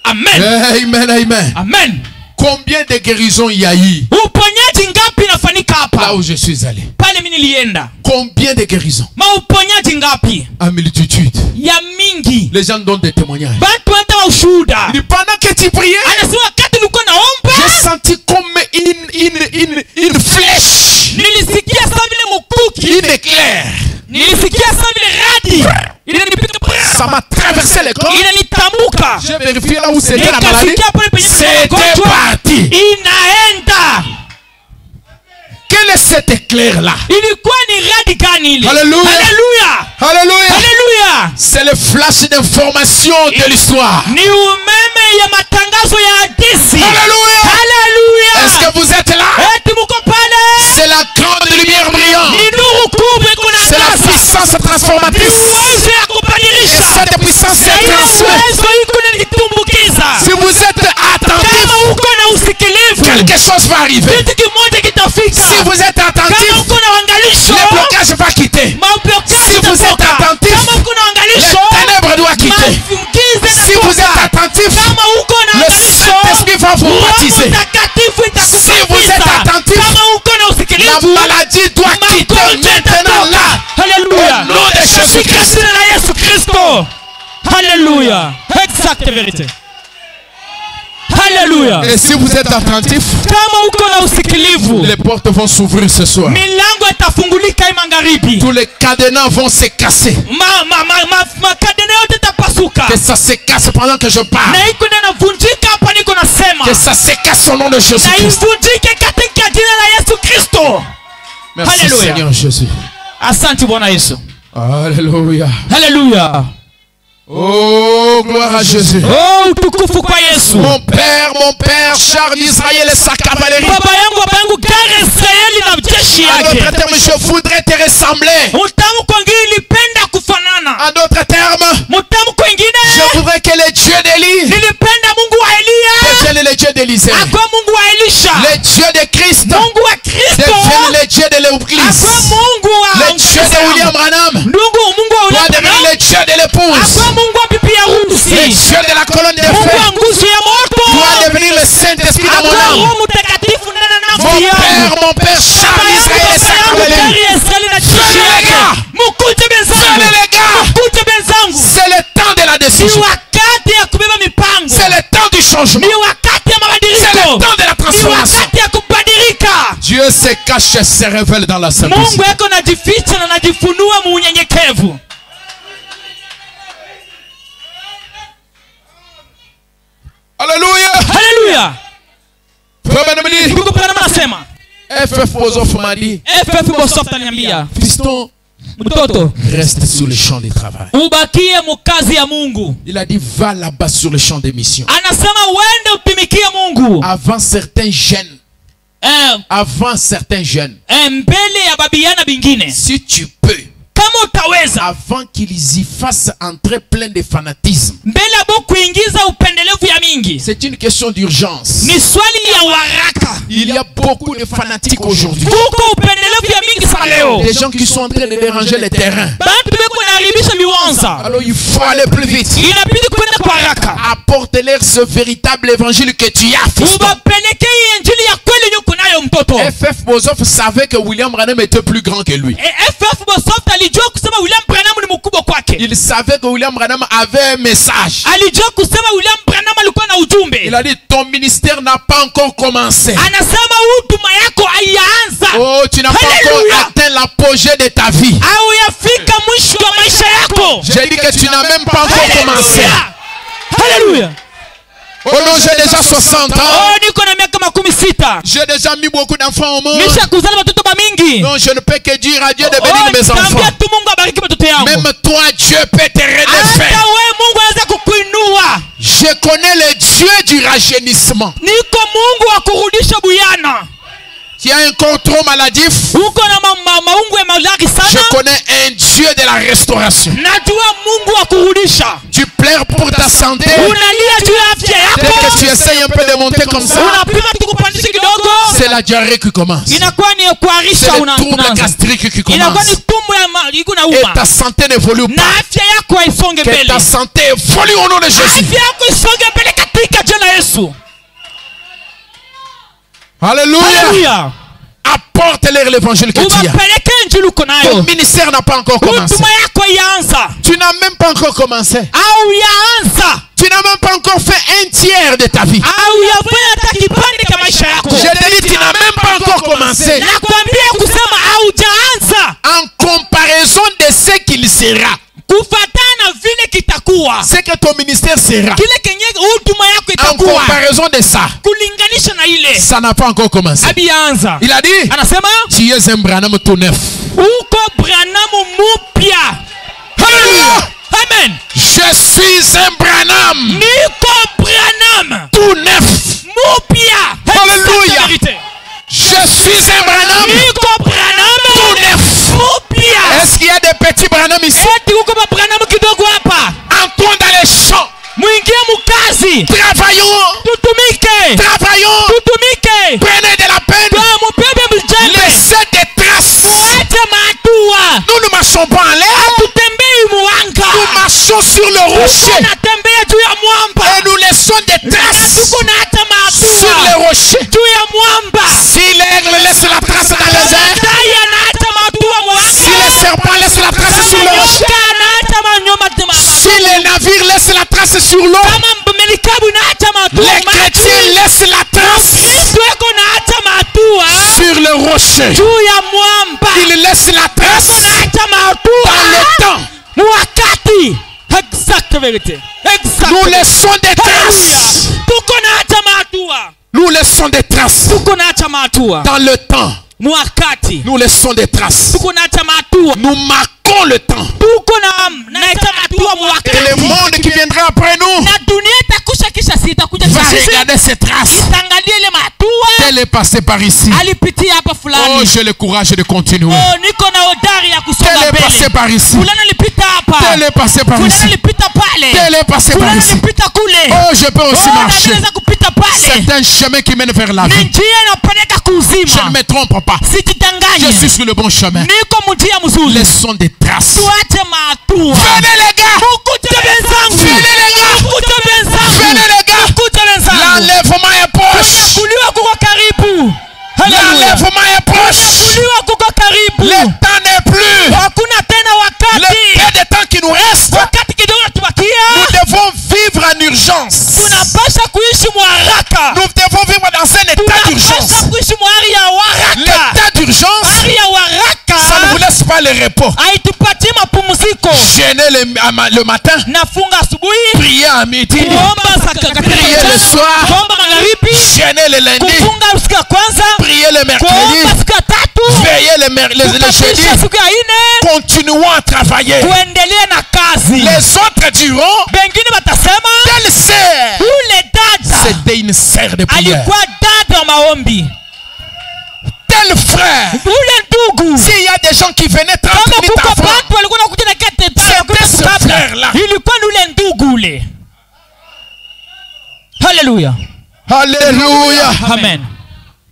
B: Amen.
A: Amen, amen.
B: Amen.
A: Combien de guérisons il y a eu
B: Uponyaji ngapi inafanyika
A: là
B: hapa?
A: où je suis allé?
B: Pale mimi nilienda.
A: Combien de guérisons?
B: Mauponyaji ngapi?
A: En multitude.
B: Ya mingi.
A: Les gens donnent des témoignages.
B: Batu hata wa ushuhuda.
A: Il dit, pendant que tu priais,
B: Anasema wakati nilikuwa naomba,
A: j'ai senti comme une flèche,
B: nilisikia saa vile mkuki.
A: une éclair.
B: Nilisikia saa vile radi. Inanipita.
A: Ça m'a traversé le corps.
B: Inanitambuka.
A: J'ai vérifié là où c'était la maladie.
B: Nikafikia pale penye
A: C'était
B: magonjwa.
A: parti.
B: Inaenda.
A: Quel est cet éclair-là?
B: Ilikuwa ni radi gani ile?
A: Hallelujah.
B: Haleluya.
A: Alléluia.
B: Haleluya.
A: C'est le flash d'information de l'histoire.
B: Ni umeme ya matangazo ya hadithi.
A: Alléluia.
B: Haleluya.
A: Est-ce que vous êtes là?
B: Eti muko pale?
A: C'est la grande lumière brillante.
B: Ni nuru kubwa iko na
A: C'est la
B: ngaza.
A: puissance
B: Ni
A: transformatrice.
B: uwezo ya
A: Et
B: kubadilisha.
A: cette puissance
B: Na
A: est
B: ile
A: transmise.
B: uwezo iko inanitumbukiza.
A: Si vous êtes attentif,
B: Kama uko na usikilivu,
A: quelque chose va arriver.
B: kitu kimoja kitafika.
A: Si vous êtes attentif,
B: Kama uko na uangalisho,
A: le blocage va quitter.
B: mablokaji
A: Si vous êtes
B: itatoka.
A: attentif,
B: Kama uko na
A: Les
B: uangalisho,
A: ténèbres doivent quitter.
B: mafungize
A: Si vous êtes
B: itatoka.
A: attentif,
B: Kama uko na
A: le
B: uangalisho,
A: Saint-Esprit va vous
B: Roho
A: baptiser.
B: Mtakatifu
A: Si vous êtes
B: itakubatiza.
A: attentif,
B: Kama uko na
A: La
B: usikilivu,
A: maladie doit quitter
B: magonjwa
A: maintenant
B: itatoka.
A: là.
B: Haleluya.
A: Au nom de Jésus
B: Katika
A: Christ.
B: jina la Yesu Kristo. Haleluya. Exact vérité. Haleluya.
A: Et si vous êtes attentif,
B: Kama uko na usikilivu,
A: les portes vont s'ouvrir ce soir.
B: milango itafungulika hii magharibi.
A: Tous les cadenas vont se casser.
B: Makadene yote itapasuka.
A: Que ça se casse pendant que je parle.
B: Na iko inavunjika hapa niko nasema.
A: Que ça se casse au nom de Jésus
B: Na
A: Christ.
B: ivunjike katika jina la Yesu Kristo.
A: Merci
B: Alléluia.
A: Seigneur Jésus.
B: Asante Bwana Yesu.
A: Alléluia.
B: Haleluya.
A: Oh, gloire à Jésus.
B: Oh, utukufu kwa Yesu.
A: Mon père, char d'Israël et sa cavalerie.
B: Baba yangu gari Israeli na jeshi
A: En d'autres
B: yake.
A: termes, je voudrais te ressembler.
B: Mtamko ingine ilipenda kufanana.
A: En d'autres termes,
B: Mtamko ingine
A: je voudrais que le Dieu d'Élie
B: nilipenda Mungu wa Eliya
A: devienne le Dieu d'Élisée.
B: akuwe Mungu wa Elisha.
A: Le Dieu de Christ
B: Mungu wa Kristo
A: devienne le Dieu de l'Église.
B: akuwe Mungu wa
A: Le Dieu de William Branham
B: Mungu wa
A: doit devenir le Dieu de l'épouse.
B: akuwe Mungu wa bibi harusi.
A: Le Dieu de la colonne de
B: Mungu wa
A: feu
B: nguzo ya moto
A: doit devenir le Saint-Esprit dans mon
B: akuwe
A: âme.
B: Roho Mtakatifu ndani ya nafsi
A: Mon
B: yangu.
A: Père Charles Israël et c'est le temps de la décision. C'est le temps du changement. C'est le temps de la transformation. Dieu se cache et se révèle dans la simplicité. Alléluia.
B: Alléluia.
A: FF Bozof m'a dit, fiston, reste sur le champ du travail. Il a dit, va là-bas sur le champ des missions. Avant certains jeunes, si tu peux, avant qu'ils y fassent entrer plein de fanatisme, c'est une question d'urgence. Il y a beaucoup de fanatiques aujourd'hui. Des gens qui sont en train de déranger les terrains. Alors il faut aller plus vite. Apporte-leur ce véritable évangile que tu as. FF Bozof savait que William Branham était plus grand que lui. Il savait que William Branham avait un message. Il a dit, ton ministère n'a pas encore commencé. Oh, tu n'as pas encore atteint l'apogée de ta vie. J'ai dit que tu n'as même pas encore commencé.
B: Alléluia.
A: Oh non, j'ai déjà 60 ans. J'ai déjà mis beaucoup d'enfants au monde. Non, je ne peux que dire à Dieu de bénir mes enfants. Même toi, Dieu peut te relever. Je connais le Dieu du rajeunissement. Qui a un corps trop maladif. Je connais un Dieu de la restauration. Tu pleures pour ta santé. Dès que tu essayes un peu de monter comme ça, c'est la diarrhée qui commence. C'est le trouble gastrique qui commence. Et ta santé n'évolue pas. Que ta santé évolue au nom de Jésus. Alléluia. Apporte-leur l'évangile que tu as. Ton ministère n'a pas encore commencé. Tu n'as même pas encore commencé. Tu n'as même pas encore fait un tiers de ta vie. Je te dis, tu n'as même pas encore commencé. En comparaison de ce qu'il sera. C'est que ton ministère sera. En comparaison de ça, ça n'a pas encore commencé. Il a dit, tu es un Branham tout neuf.
B: Amen.
A: Je suis un Branham tout neuf. Alléluia. Je suis un Branham tout neuf. Est-ce qu'il y a des petits Branham ici? Entrons dans les champs. Travaillons. Prenez de la peine. Laissez des traces. Nous ne marchons pas en l'air. Nous marchons sur le rocher. Et nous laissons des traces sur le rocher. Si l'aigle laisse la trace dans les airs, si le serpent laisse la trace sur le rocher, si les navires laissent la trace sur l'eau, les chrétiens laissent la trace sur le rocher. Ils laissent la trace dans le temps. Nous laissons des traces. Nous laissons des traces dans le temps. Nous laissons des traces. Nous marquons le temps. Et le monde qui viendra après nous va regarder ces traces. Tel est passé par ici.
B: alipitia hapa
A: Oh,
B: fulani.
A: j'ai le courage de continuer.
B: Oh, niko na hodari ya
A: Tel
B: kusonga
A: est passé
B: mbele.
A: par ici.
B: Fulani alipita hapa.
A: Tel est passé par
B: Fulani
A: ici.
B: alipita pale.
A: Tel est passé par
B: Fulani
A: ici.
B: alipita kule.
A: Oh, je peux aussi
B: Oh, na
A: marcher.
B: naweza kupita pale.
A: C'est un chemin qui mène vers la
B: Ni
A: vie.
B: njia inapeleka
A: Je ne
B: kuuzima.
A: me trompe pas.
B: Sijidanganye.
A: Je suis sur le bon chemin.
B: Niko mjia mzuri.
A: Laissons des traces.
B: Tuache mahatua.
A: Venez les gars.
B: Mukuje wenzangu.
A: Venez les gars.
B: Mukuje wenzangu.
A: Venez les gars.
B: Mukuje wenzangu.
A: L'enlèvement est proche.
B: Kunyakuliwa kuko karibu. Haleluya.
A: L'enlèvement est proche.
B: Kunyakuliwa kuko karibu.
A: Le temps n'est plus.
B: Hakuna tena
A: Le
B: wakati.
A: peu de temps qui nous reste,
B: Wakati kidogo tubakia.
A: nous devons vivre en urgence.
B: Tunapasha kuishi mwaraka.
A: Nous devons vivre dans un état d'urgence.
B: Tunapasha kuishi mwari ya waraka.
A: L'état d'urgence,
B: Hali ya waraka.
A: ça ne vous laisse pas le repos.
B: Haitupatie mapumziko.
A: Jeûner le matin,
B: Nafunga asubuhi.
A: prier à midi,
B: Kuomba
A: prier le soir,
B: kuomba magharibi.
A: jeûner le lundi,
B: Kufunga siku ya kwanza.
A: prier le
B: Kuomba
A: mercredi,
B: siku ya tatu.
A: veiller le jeudi.
B: Kukatisha siku ya ine.
A: Continuons à travailler.
B: Tuendelee na kazi.
A: Les autres diront,
B: Bengine batasema
A: telle sœur,
B: ule dada
A: c'était une sœur de prière.
B: alikuwa dada wa maombi.
A: Tel frère,
B: Ule ndugu
A: s'il y a des gens qui venaient 30
B: kama
A: minutes
B: kuko
A: avant,
B: watu walikuwa nakuja na kete
A: C'était ce frère-là.
B: ilikuwa ni ule ndugu ule. Haleluya.
A: Alléluia.
B: Amen.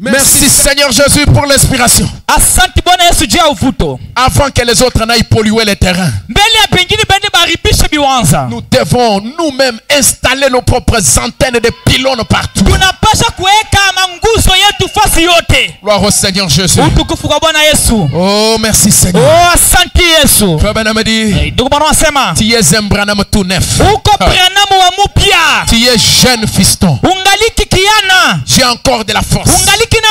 A: Merci Seigneur Jésus pour l'inspiration.
B: Asante Bwana Yesu juu ya uvuto.
A: Avant que les autres n'aillent polluer le terrain,
B: Mbele ya pengine bende baribishe biwanza.
A: nous devons nous-mêmes installer nos propres antennes de pylônes partout.
B: Tunapasha kuweka manguzo yetu fasi yote.
A: Gloire au Seigneur Jésus.
B: Utukufu kwa Bwana Yesu.
A: Oh, merci Seigneur.
B: Oh, asante Yesu.
A: Frère Ben me dit,
B: Ndugu bwana wasema
A: tu es un Branham tout neuf.
B: uko Branham wa mupya.
A: Tu es jeune fiston.
B: Ungaliki kiana.
A: J'ai encore de la force.
B: Ungaliki na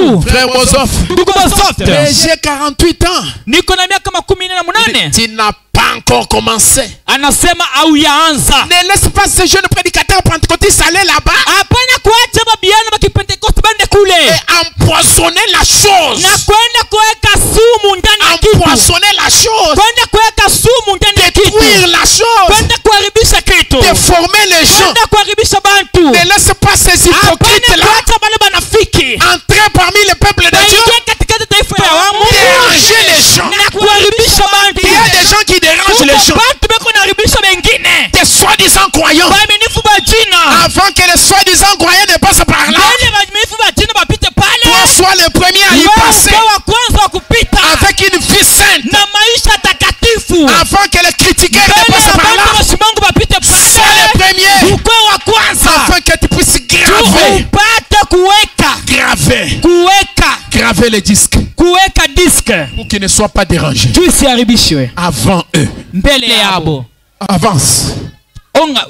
B: nguvu.
A: Frère Mozof,
B: Ndugu Mozof.
A: j'ai 48 ans.
B: Niko na miaka 18.
A: Tu n'as pas encore commencé.
B: Anasema au yaanza.
A: Ne laisse pas ces jeunes prédicateurs pentecôtistes aller là-bas
B: Hapana kuacha mabiano ba kipentekoste bande kule.
A: et empoisonner la chose.
B: Na kwenda kuweka sumu ndani ya kitu.
A: Empoisonner la chose.
B: Kwenda kuweka sumu ndani ya kitu.
A: Détruire la chose.
B: Kwenda kuharibisha kitu.
A: Déformer les gens.
B: Kwenda kuharibisha bantu.
A: Ne laisse pas ces hypocrites-là
B: Hapana kuacha wale banafiki.
A: entrer parmi le peuple de Dieu.
B: Baingie katikati taifa ya Mungu.
A: Déranger les gens.
B: Na kuharibisha bantu.
A: Il y a des gens qui dérangent les gens.
B: Bantu beko naharibisha wengine.
A: Des soi-disant croyants.
B: Waaminifu ba jina.
A: Avant que les soi-disant croyants ne passent par là,
B: Wale waaminifu ba jina bapite pale.
A: toi sois le premier à y passer.
B: Wewe wa kwanza wa kupita.
A: Avec une vie sainte.
B: Na maisha takatifu.
A: Avant que les critiqueurs ne passent par là, sois le premier.
B: Ukwe wa kwanza.
A: Afin que tu puisses graver.
B: Upate kuweka.
A: Graver.
B: Kuweka.
A: Graver les disques.
B: Kuweka disk.
A: Pour qu'ils ne soient pas dérangés.
B: Juu isiharibishwe.
A: Avant eux.
B: Mbele yabo.
A: Avance.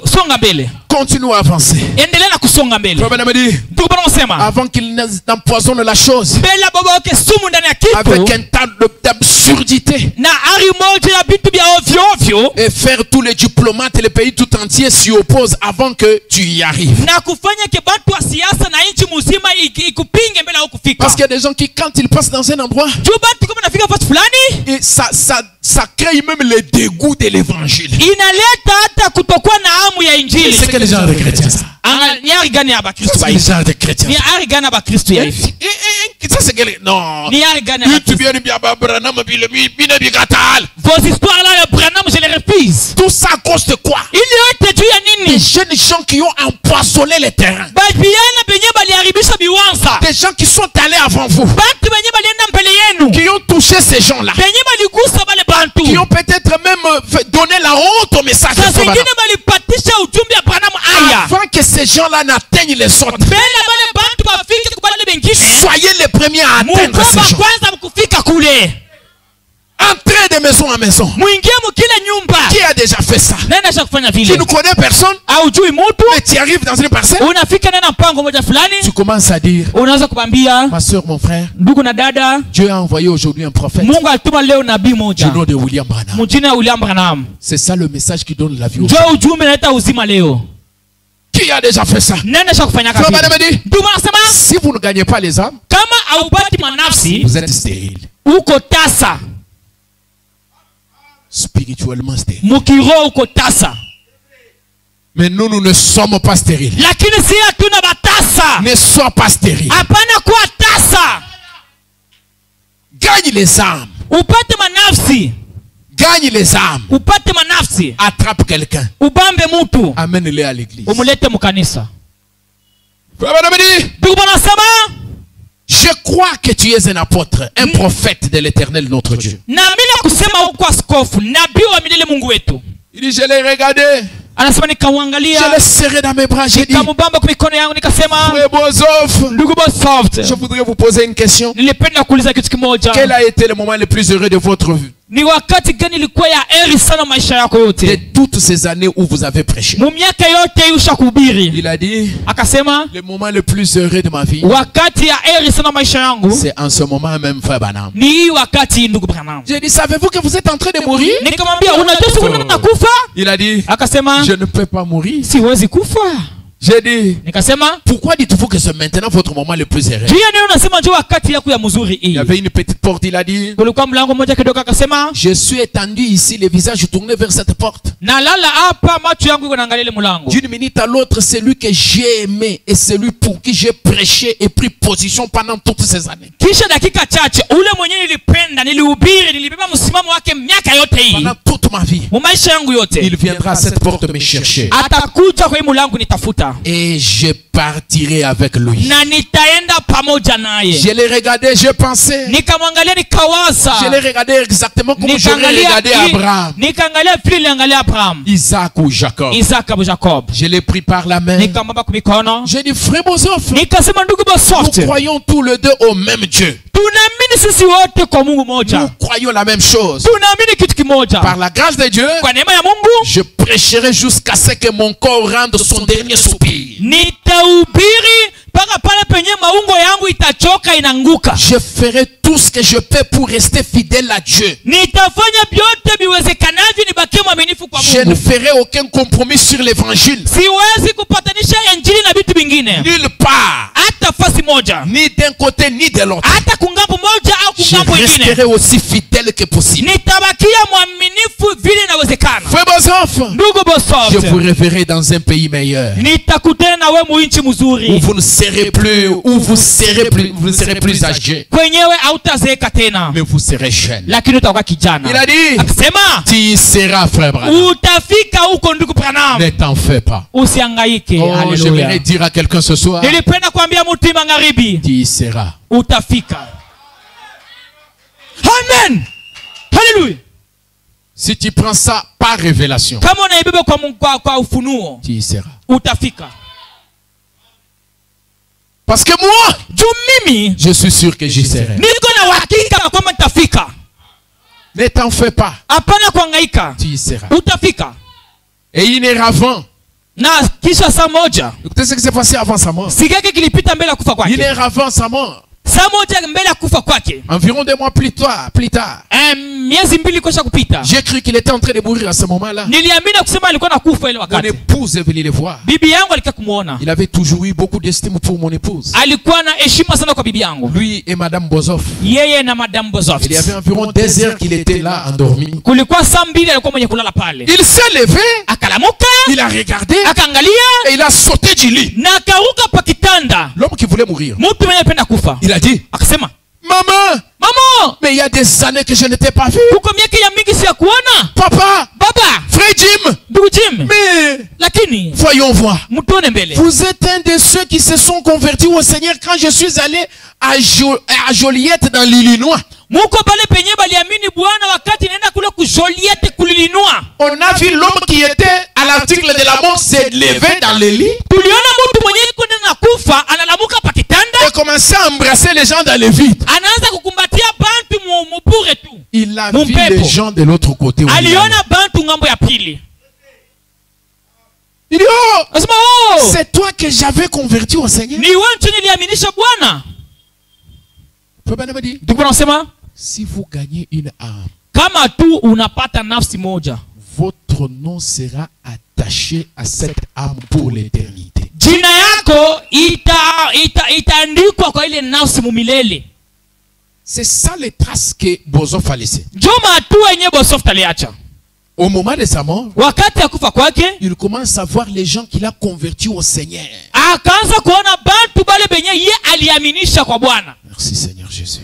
B: Songa mbele.
A: Continue à avancer.
B: Endelea na kusonga mbele.
A: Problème me dit,
B: Ndugu bwana unasema.
A: avant qu'ils n'empoisonnent la chose
B: Mbele baba wake sumu ndani ya
A: avec
B: kitu.
A: un tas d'absurdité
B: Na ari moja ya vitu vya ovyo ovyo.
A: et faire tous les diplomates et le pays tout entier s'y opposent avant que tu y arrives.
B: Na kufanya kibatu wa siasa na nchi mzima ikupinge mbele au kufika.
A: Parce qu'il y a des gens qui, quand ils passent dans un endroit,
B: Juu batu kama nafika fasi fulani.
A: et ça crée même le dégoût de l'évangile.
B: Inaleta hata kutokuwa na hamu ya injili.
A: C'est que les gens de chrétiens ça.
B: Ni ari gani ya bakristo
A: C'est
B: ba
A: les
B: hivi?
A: gens de chrétiens.
B: Ni ari gani ya bakristo ya hivi?
A: Ça c'est quel... Non.
B: Ni ari gani ya
A: Tu
B: bakristo?
A: viens de bien Branham bine bigatal.
B: Vos histoires là le Branham je les refuse.
A: Tout ça à cause de quoi?
B: Ili yote juu ya
A: Des
B: nini?
A: jeunes gens qui ont empoisonné le terrain.
B: Babiana benye baliharibisha biwanza.
A: Des gens qui sont allés avant vous.
B: Batu benye balienda mbele yenu.
A: Qui ont touché ces gens-là.
B: Benye baligusa bale bantu.
A: Qui ont peut-être même donné la honte au message de
B: Sasa
A: Branham.
B: wengine balipatisha ujumbe ya Branham aya.
A: Avant que ces gens-là n'atteignent les autres.
B: Mbele bale bantu bafike kwa bale bengine.
A: Soyez les premiers à atteindre ces
B: Mukoma
A: gens.
B: kwanza mkufika kule.
A: Entrez de maison en maison.
B: Muingie mkile nyumba.
A: Qui a déjà fait ça?
B: Nenda sha kufanya
A: Tu
B: vile.
A: ne connais personne,
B: Haujui mtu.
A: mais tu arrives dans une parcelle.
B: Unafika na mpango moja fulani.
A: Tu commences à dire,
B: Unaanza kubambia
A: ma soeur, mon frère,
B: ndugu na dada,
A: Dieu a envoyé aujourd'hui un prophète
B: Mungu alituma leo nabii
A: du
B: moja.
A: nom de William Branham.
B: Mjina William Branham.
A: C'est ça le message qui donne la vie.
B: Njoo ujumbe naleta uzima leo.
A: Qui a déjà fait ça?
B: Nenda sha kufanya
A: Frère
B: kazi.
A: Branham dit,
B: Ndugu anasema
A: si vous ne gagnez pas les âmes,
B: kama haupati manafsi
A: vous êtes stérile.
B: uko tasa.
A: Spirituellement stérile.
B: Mukiro uko tasa.
A: Mais nous ne sommes pas stériles.
B: Lakini si hatuna batasa. tasa.
A: Ne sois pas stérile.
B: Hapana kuwa tasa.
A: Gagne les âmes.
B: Upate manafsi.
A: Gagne les âmes.
B: Upate manafsi.
A: Attrape quelqu'un.
B: Ubambe mutu.
A: Amène-le à l'église.
B: Umulete mukanisa.
A: Ndugu banasema, je crois que tu es un apôtre, un prophète de l'Éternel notre Dieu.
B: Na mimi kusema uko askofu, nabii wa milele Mungu wetu.
A: Il dit, je l'ai regardé.
B: Anasema nikamwangalia.
A: Je l'ai serré dans mes bras. J'ai dit,
B: nikamubamba kwa mikono yangu nikasema,
A: Frère Bozof,
B: ndugu Bozof,
A: je voudrais vous poser une question.
B: Nilipenda kuuliza kitu kimoja.
A: Quel a été le moment le plus heureux de votre vie?
B: Ni wakati gani ilikuwa ya heri sana maisha yako yote?
A: De toutes ces années où vous avez prêché.
B: Mu miaka yote ushakuhubiri.
A: Il a dit,
B: akasema,
A: le moment le plus heureux de ma vie,
B: wakati ya heri sana maisha yangu,
A: c'est en ce moment même, Frère Branham.
B: Ni hii wakati ndugu Branham.
A: J'ai dit, savez-vous que vous êtes en train de mourir?
B: Nikamwambia unajua siku nakufa?
A: Il a dit,
B: akasema,
A: je ne peux pas mourir.
B: Siwezi kufa.
A: J'ai dit,
B: nikasema,
A: pourquoi dites-vous que c'est maintenant votre moment le plus heureux?
B: Il
A: y avait une petite porte, il a dit, je suis étendu ici, le visage tourné vers cette porte. D'une minute à l'autre, c'est lui que j'ai aimé et c'est lui pour qui j'ai prêché et pris position pendant toutes ces années. Pendant toute ma vie, il viendra à cette porte me chercher. Et je partirai avec lui. Je l'ai regardé, je pensais. Je l'ai regardé exactement comme j'aurais regardé Abraham, Isaac ou Jacob. Je l'ai pris par la main. J'ai dit, Frère Bozof, nous croyons tous les deux au même Dieu. Nous croyons la même chose. Par la grâce de Dieu, je prêcherai jusqu'à ce que mon corps rende son dernier soupir. Je ferai tout ce que je peux pour rester fidèle à Dieu. Je ne ferai aucun compromis sur l'évangile. Nulle part. Ni d'un côté ni de l'autre. Je resterai aussi fidèle que possible. Frère Bozof, je vous reverrai dans un pays meilleur. Où vous ne serez plus, vous ne serez plus âgé. Mais vous serez jeune. Il a dit, tu seras, Frère Branham. Ne t'en fais pas. Oh, j'aimerais dire à quelqu'un ce soir, tu seras.
B: Amen. Hallelujah.
A: Si tu prends ça par révélation, tu y seras. Parce que moi, je suis sûr que j'y serai. Ne t'en fais pas. Tu y seras. Et il est avant. Écoutez ce qui s'est passé avant sa mort. Il est avant sa mort. Environ 2 mois plus tard, j'ai cru qu'il était en train de mourir à ce moment-là. Mon épouse est venue le voir. Il avait toujours eu beaucoup d'estime pour mon épouse. Lui et Madame Bozof. Il y avait environ 2 heures qu'il était là endormi. Il s'est levé. Il a regardé. Et il a sauté du lit. L'homme qui voulait mourir. Il a dit, maman, mais il y a des années que je n'étais pas vu. Papa, frère Jim, mais voyons voir. Vous êtes un de ceux qui se sont convertis au Seigneur quand je suis allé à Joliette dans l'Illinois. On a vu l'homme qui était à l'article de la mort s'est levé dans le lit et commençait à embrasser les gens dans le vide. Il a vu les gens de l'autre côté. Il dit, oh, c'est toi que j'avais converti au Seigneur. Si vous gagnez une âme, votre nom sera attaché à cette âme pour l'éternité. C'est ça les traces que Bozof a laissées. Au moment de sa mort,
B: wakati ya kufa kwake,
A: il commence à voir les gens qu'il a convertis au Seigneur.
B: akaanza kuona bantu bale benye ye aliaminisha kwa Bwana.
A: Merci Seigneur Jésus.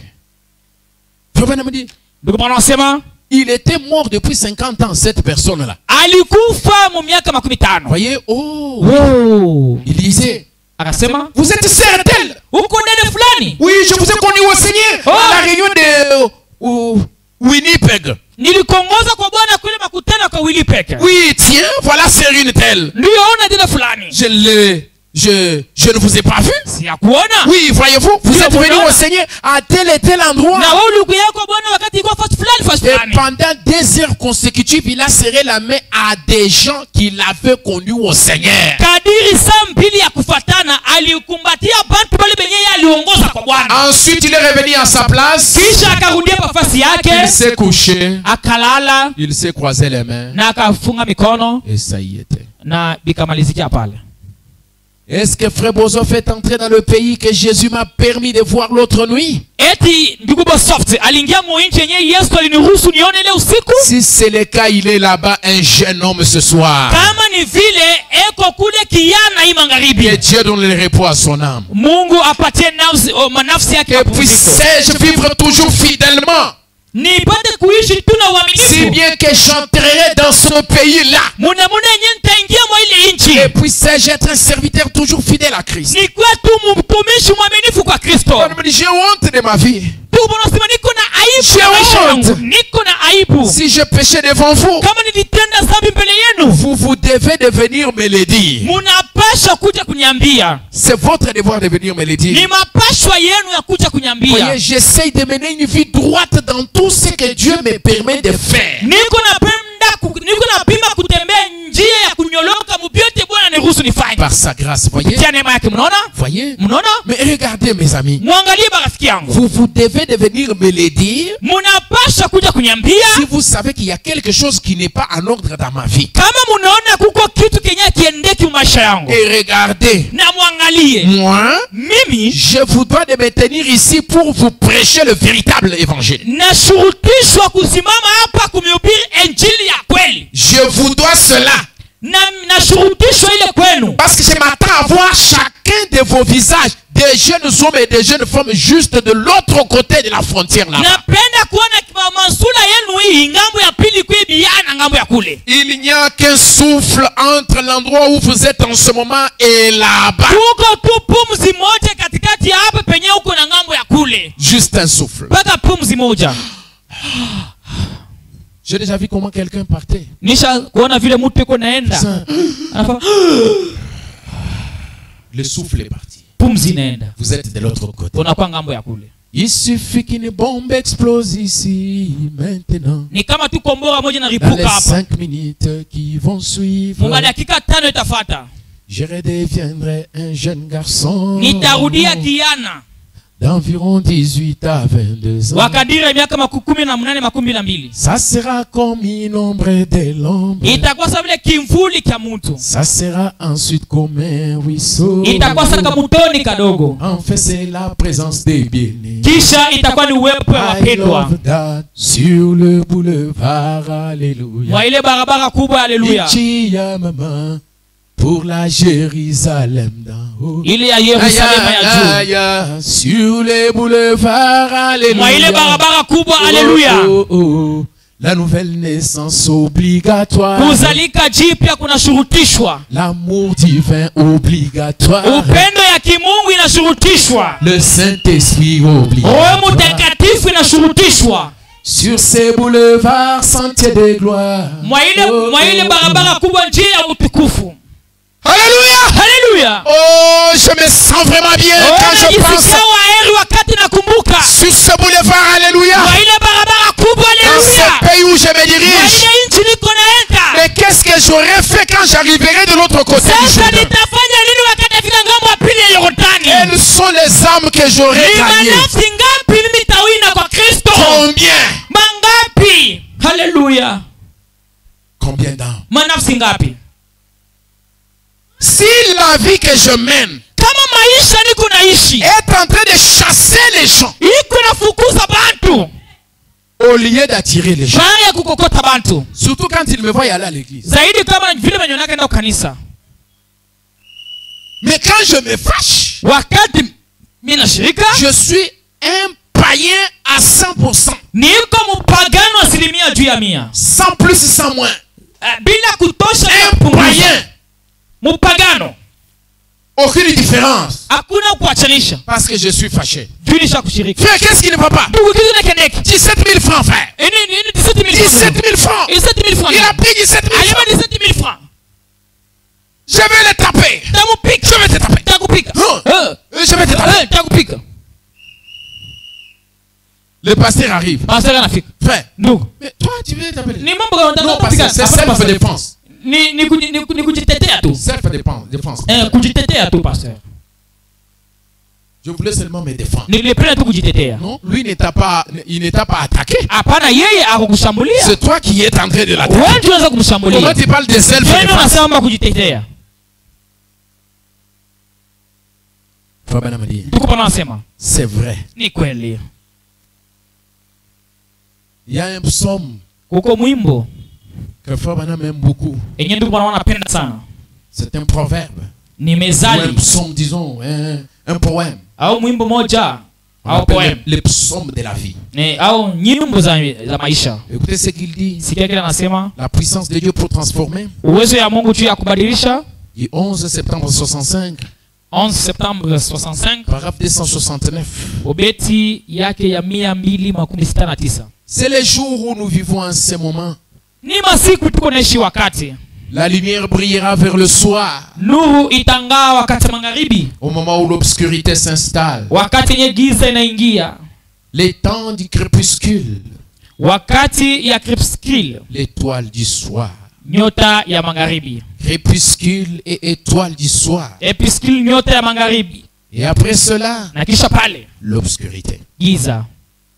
A: Frère me dit,
B: Ndugu bwana nasema,
A: il était mort depuis 50 ans, cette personne-là.
B: alikufa mu miaka 50.
A: Voyez, oh,
B: Oh.
A: il disait,
B: Akasema,
A: vous êtes sœur telle?
B: uko nene fulani?
A: Oui, je vous ai connu au Seigneur
B: Oh.
A: à la réunion de Winnipeg.
B: Nilikongoza kwa Bwana kule makutano kwa Winnipeg.
A: Oui, tiens, voilà sœur une telle.
B: Ndio ona dile fulani.
A: Je ne vous ai pas vu.
B: Si ya kuona?
A: Oui, voyez-vous, vous
B: Oui,
A: êtes venu
B: voilà.
A: au Seigneur à tel et tel endroit.
B: Na wewe ndugu yako Bwana wakati iko fast
A: Et
B: fulani.
A: pendant des heures consécutives, il a serré la main à des gens qu'il avait connus au Seigneur.
B: Kadiri saa mbili ya kufatana alikumbatia bantu bale benye yeye aliongoza kwa Bwana.
A: Ensuite, il est revenu à sa place.
B: Kisha akarudia nafasi
A: Il
B: yake,
A: s'est couché.
B: akalala
A: Il s'est croisé les mains.
B: na akafunga mikono
A: Et ça y était.
B: na bikamalizikia pale.
A: Est-ce que Frère Bozo fait entrer dans le pays que Jésus m'a permis de voir l'autre nuit?
B: Eti ndugu Bosoft aliingia mu nchi yenye Yesu aliniruhusu nione ile usiku?
A: Si c'est le cas, il est là-bas un jeune homme ce soir.
B: Kama ni vile eko kule kiana hii magharibi.
A: Et Dieu donne le repos à son âme.
B: Mungu apatie nafsi yake
A: Et puis
B: mapumziko.
A: sais-je vivre toujours fidèlement.
B: Nipate kuishi tu na
A: Si
B: uaminifu.
A: bien que j'entrerai dans ce pays-là.
B: Muna yenye nitaingia mwa ile nchi.
A: Et puis sais-je être un serviteur toujours fidèle à Christ.
B: Ni kwetu mtumishi mwaminifu kwa Kristo.
A: On me dit, j'ai honte de ma vie.
B: Tu unasema niko na aibu
A: J'ai
B: ya maisha
A: honte.
B: yangu. Niko na aibu.
A: Si je péchais devant vous,
B: Kama nilitenda dhambi mbele yenu,
A: vous devez de venir me le dire.
B: munapaswa kuja kuniambia.
A: C'est votre devoir de venir me le
B: Ni
A: dire.
B: mapashwa yenu ya kuja kuniambia.
A: Voyez, j'essaye de mener une vie droite dans tout ce que Dieu me permet de faire.
B: Niko napima kutembea njia ya kunyoloka mubyote Bwana niruhusu nifanye.
A: Par sa grâce, voyez.
B: Tia neema yake, mnaona?
A: Voyez.
B: Mnaona?
A: Mais regardez mes amis.
B: Muangalie barafiki yangu.
A: Vous devez de venir me le dire.
B: Munapasha kuja kuniambia
A: Si vous savez qu'il y a quelque chose qui n'est pas en ordre dans ma vie.
B: kama munaona kuko kitu kenye kiendeki maisha yangu.
A: Et regardez.
B: Na muangalie.
A: Moi,
B: Mimi
A: je vous dois de me tenir ici pour vous prêcher le véritable évangile.
B: nashurutishwa kusimama hapa kumhubiri injili ya kweli.
A: Je vous dois cela.
B: Nashurutishwa ile kwenu.
A: Parce que je m'attends à voir chacun de vos visages, des jeunes hommes et des jeunes femmes, juste de l'autre côté de la frontière là.
B: Napenda kuona masura yenu hii ngambo ya pili kuibiana ngambo ya kule.
A: Il n'y a qu'un souffle entre l'endroit où vous êtes en ce moment et là-bas.
B: Kuko tu pumzi moja katikati ya hapa penye uko na ngambo ya kule.
A: Juste un souffle.
B: Paka pumzi moja.
A: J'ai déjà vu comment quelqu'un partait.
B: Nisha kuona vile mtu yuko naenda. Anafa
A: Le souffle est parti.
B: pumzi naenda.
A: Vous êtes de l'autre côté.
B: Unakuwa ngambo ya kule.
A: Il suffit qu'une bombe explose ici maintenant.
B: Ni kama tu kombora moja na
A: Dans les
B: ripuka hapa.
A: 5 minutes qui vont suivre,
B: Munga dakika 5 itafuata.
A: je redeviendrai un jeune garçon
B: Nitarudia kiana.
A: d'environ 18 à 22 ans.
B: Wakadiri miaka 18 12.
A: Ça sera comme une ombre de l'ombre.
B: Itakuwa sawa vile kimvuli cha mtu.
A: Ça sera ensuite comme un ruisseau.
B: Itakuwa sana kama mtoni kadogo.
A: Enfin, c'est la présence des bien-aimés.
B: Kisha itakuwa ni uwepo wa
A: I
B: wapendwa.
A: love that. Sur le boulevard, alléluia.
B: Mwa ile barabara kubwa, haleluya.
A: Ichia maman, pour la Jérusalem d'en haut.
B: Ile ya Yerusalemu ya juu.
A: Aya, sur les boulevards, alléluia.
B: Mwa ile barabara kubwa, haleluya.
A: Oh, oh, oh. La nouvelle naissance obligatoire.
B: Kuzalika jipya kunashurutishwa.
A: L'amour divin obligatoire.
B: Upendo ya kimungu inashurutishwa.
A: Le Saint-Esprit
B: Roho
A: obligatoire.
B: Mtakatifu inashurutishwa.
A: Sur ces boulevards, sentiers de gloire.
B: Mwa ile barabara kubwa, njia ya utukufu.
A: Alléluia!
B: Haleluya.
A: Oh, je me sens vraiment bien quand je pense
B: Najisikia waheri wakati nakumbuka.
A: sur ce boulevard. Alléluia!
B: Mwa ile barabara kubwa,
A: Dans
B: haleluya.
A: ce pays où je me
B: Mwa
A: dirige.
B: ile nchi niko naenda.
A: Mais qu'est-ce que j'aurais fait quand j'arriverai de l'autre côté du
B: Sasa
A: Jourdain?
B: nitafanya nini wakati nafika ngambo ya pili ya Yordani?
A: Quelles sont les âmes que j'aurais
B: Ni
A: gagnées?
B: manafsi ngapi mimi nitawina kwa Kristo?
A: Combien?
B: Mangapi? Haleluya.
A: Combien d'âmes?
B: Manafsi ngapi?
A: Si la vie que je mène
B: Kama maisha niko naishi
A: est en train de chasser les gens,
B: iko nafukuza bantu,
A: au lieu d'attirer les gens.
B: Bari ya kukokota bantu.
A: Surtout quand ils me voient aller à l'église.
B: Zaidi kama vile wanionaka enda kanisa.
A: Mais quand je me fâche,
B: Wakati mina shirika,
A: je suis un païen à 100%.
B: niko mpagano asilimia juu ya 100.
A: Sans plus, sans moins.
B: Bila kutosha
A: Un païen.
B: Mpagano.
A: Aucune différence.
B: Hakuna kuachanisha.
A: Parce que je suis fâché.
B: Julisha kushiriki.
A: Frère, qu'est-ce qui ne va pas?
B: Ndugu kitu nekendeki.
A: 17 000 francs, frère.
B: 17 000
A: 17 000 francs.
B: 17 000 francs.
A: Il a pris 17 000
B: Alima
A: francs.
B: 17 000 francs.
A: Je vais le taper.
B: Takupika.
A: Je vais te taper.
B: Takupika.
A: Je vais te taper.
B: Takupika.
A: Le pasteur arrive.
B: Pasteur anafika.
A: Frère.
B: Ndugu.
A: Mais toi, tu veux t'appeler?
B: Ni mambo ya
A: Non, parce que c'est self-défense.
B: Ni kujitetea tu.
A: Self-défense.
B: Kujitetea tu pasteur.
A: Je voulais seulement me défendre.
B: Nilipenda tu kujitetea.
A: Non, lui il ne t'a pas attaqué.
B: Hapana, yeye akukushambulia.
A: C'est toi qui es en train de l'attaquer.
B: Wewe unaweza
A: Comment
B: kumshambulia.
A: tu parles de
B: Wewe
A: self-défense?
B: unasema kujitetea. Tuko pana nasema.
A: C'est vrai.
B: Ni kweli.
A: Il y a un psaume
B: Kuko mwimbo
A: que Frère Branham aime beaucoup.
B: yenye ndugu bwana wanapenda sana.
A: C'est un proverbe.
B: Ni
A: Ou un
B: mezali
A: psaume, disons, un poème.
B: au mwimbo moja
A: On
B: au
A: appelle
B: poem
A: les psaumes de la vie.
B: au nyimbo za maisha.
A: Écoutez ce qu'il dit.
B: Sikia kile anasema,
A: La puissance de Dieu pour transformer.
B: uwezo ya Mungu juu ya kubadilisha.
A: Du 11 septembre 65,
B: 11 septembre 65,
A: paragraphe 269.
B: obeti yake ya 269.
A: C'est les jours où nous vivons en ce moment.
B: Ni masiku tuko naishi wakati.
A: La lumière brillera vers le soir.
B: Nuru itangaa wakati magharibi.
A: Au moment où l'obscurité s'installe.
B: Wakati yenye giza inaingia.
A: Les temps du crépuscule.
B: Wakati ya crépuscule.
A: L'étoile du soir.
B: Nyota ya magharibi.
A: Crépuscule et étoile du soir.
B: Crépuscule, nyota ya magharibi.
A: Et après cela,
B: Na kisha pale
A: l'obscurité.
B: giza.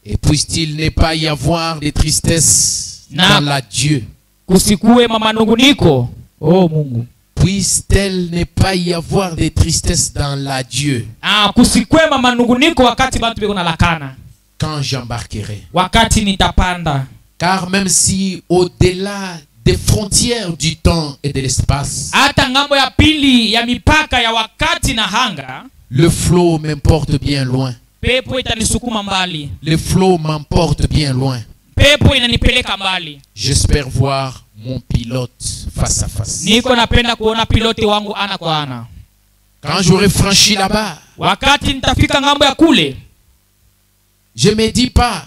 A: Et puisse-t-il ne pas y avoir de tristesse
B: Na-
A: dans l'adieu.
B: Kusikue manunguniko. Oh Mungu.
A: Puisse-t-elle ne pas y avoir de tristesse dans l'adieu
B: Kusikue manunguniko wakati bantu beko na lakana.
A: quand j'embarquerai.
B: Wakati nitapanda.
A: Car même si au-delà des frontières du temps et de l'espace,
B: Hata ngambo ya pili ya mipaka ya wakati na hanga,
A: le flot m'emporte bien loin.
B: pepo itanisukuma mbali.
A: Le flot m'emporte bien loin.
B: Pepo inanipeleka mbali.
A: J'espère voir mon pilote face à face.
B: Niko napenda kuona piloti wangu ana kwa ana.
A: Quand j'aurai franchi là-bas,
B: Wakati nitafika ngambo ya kule,
A: je ne me dis pas,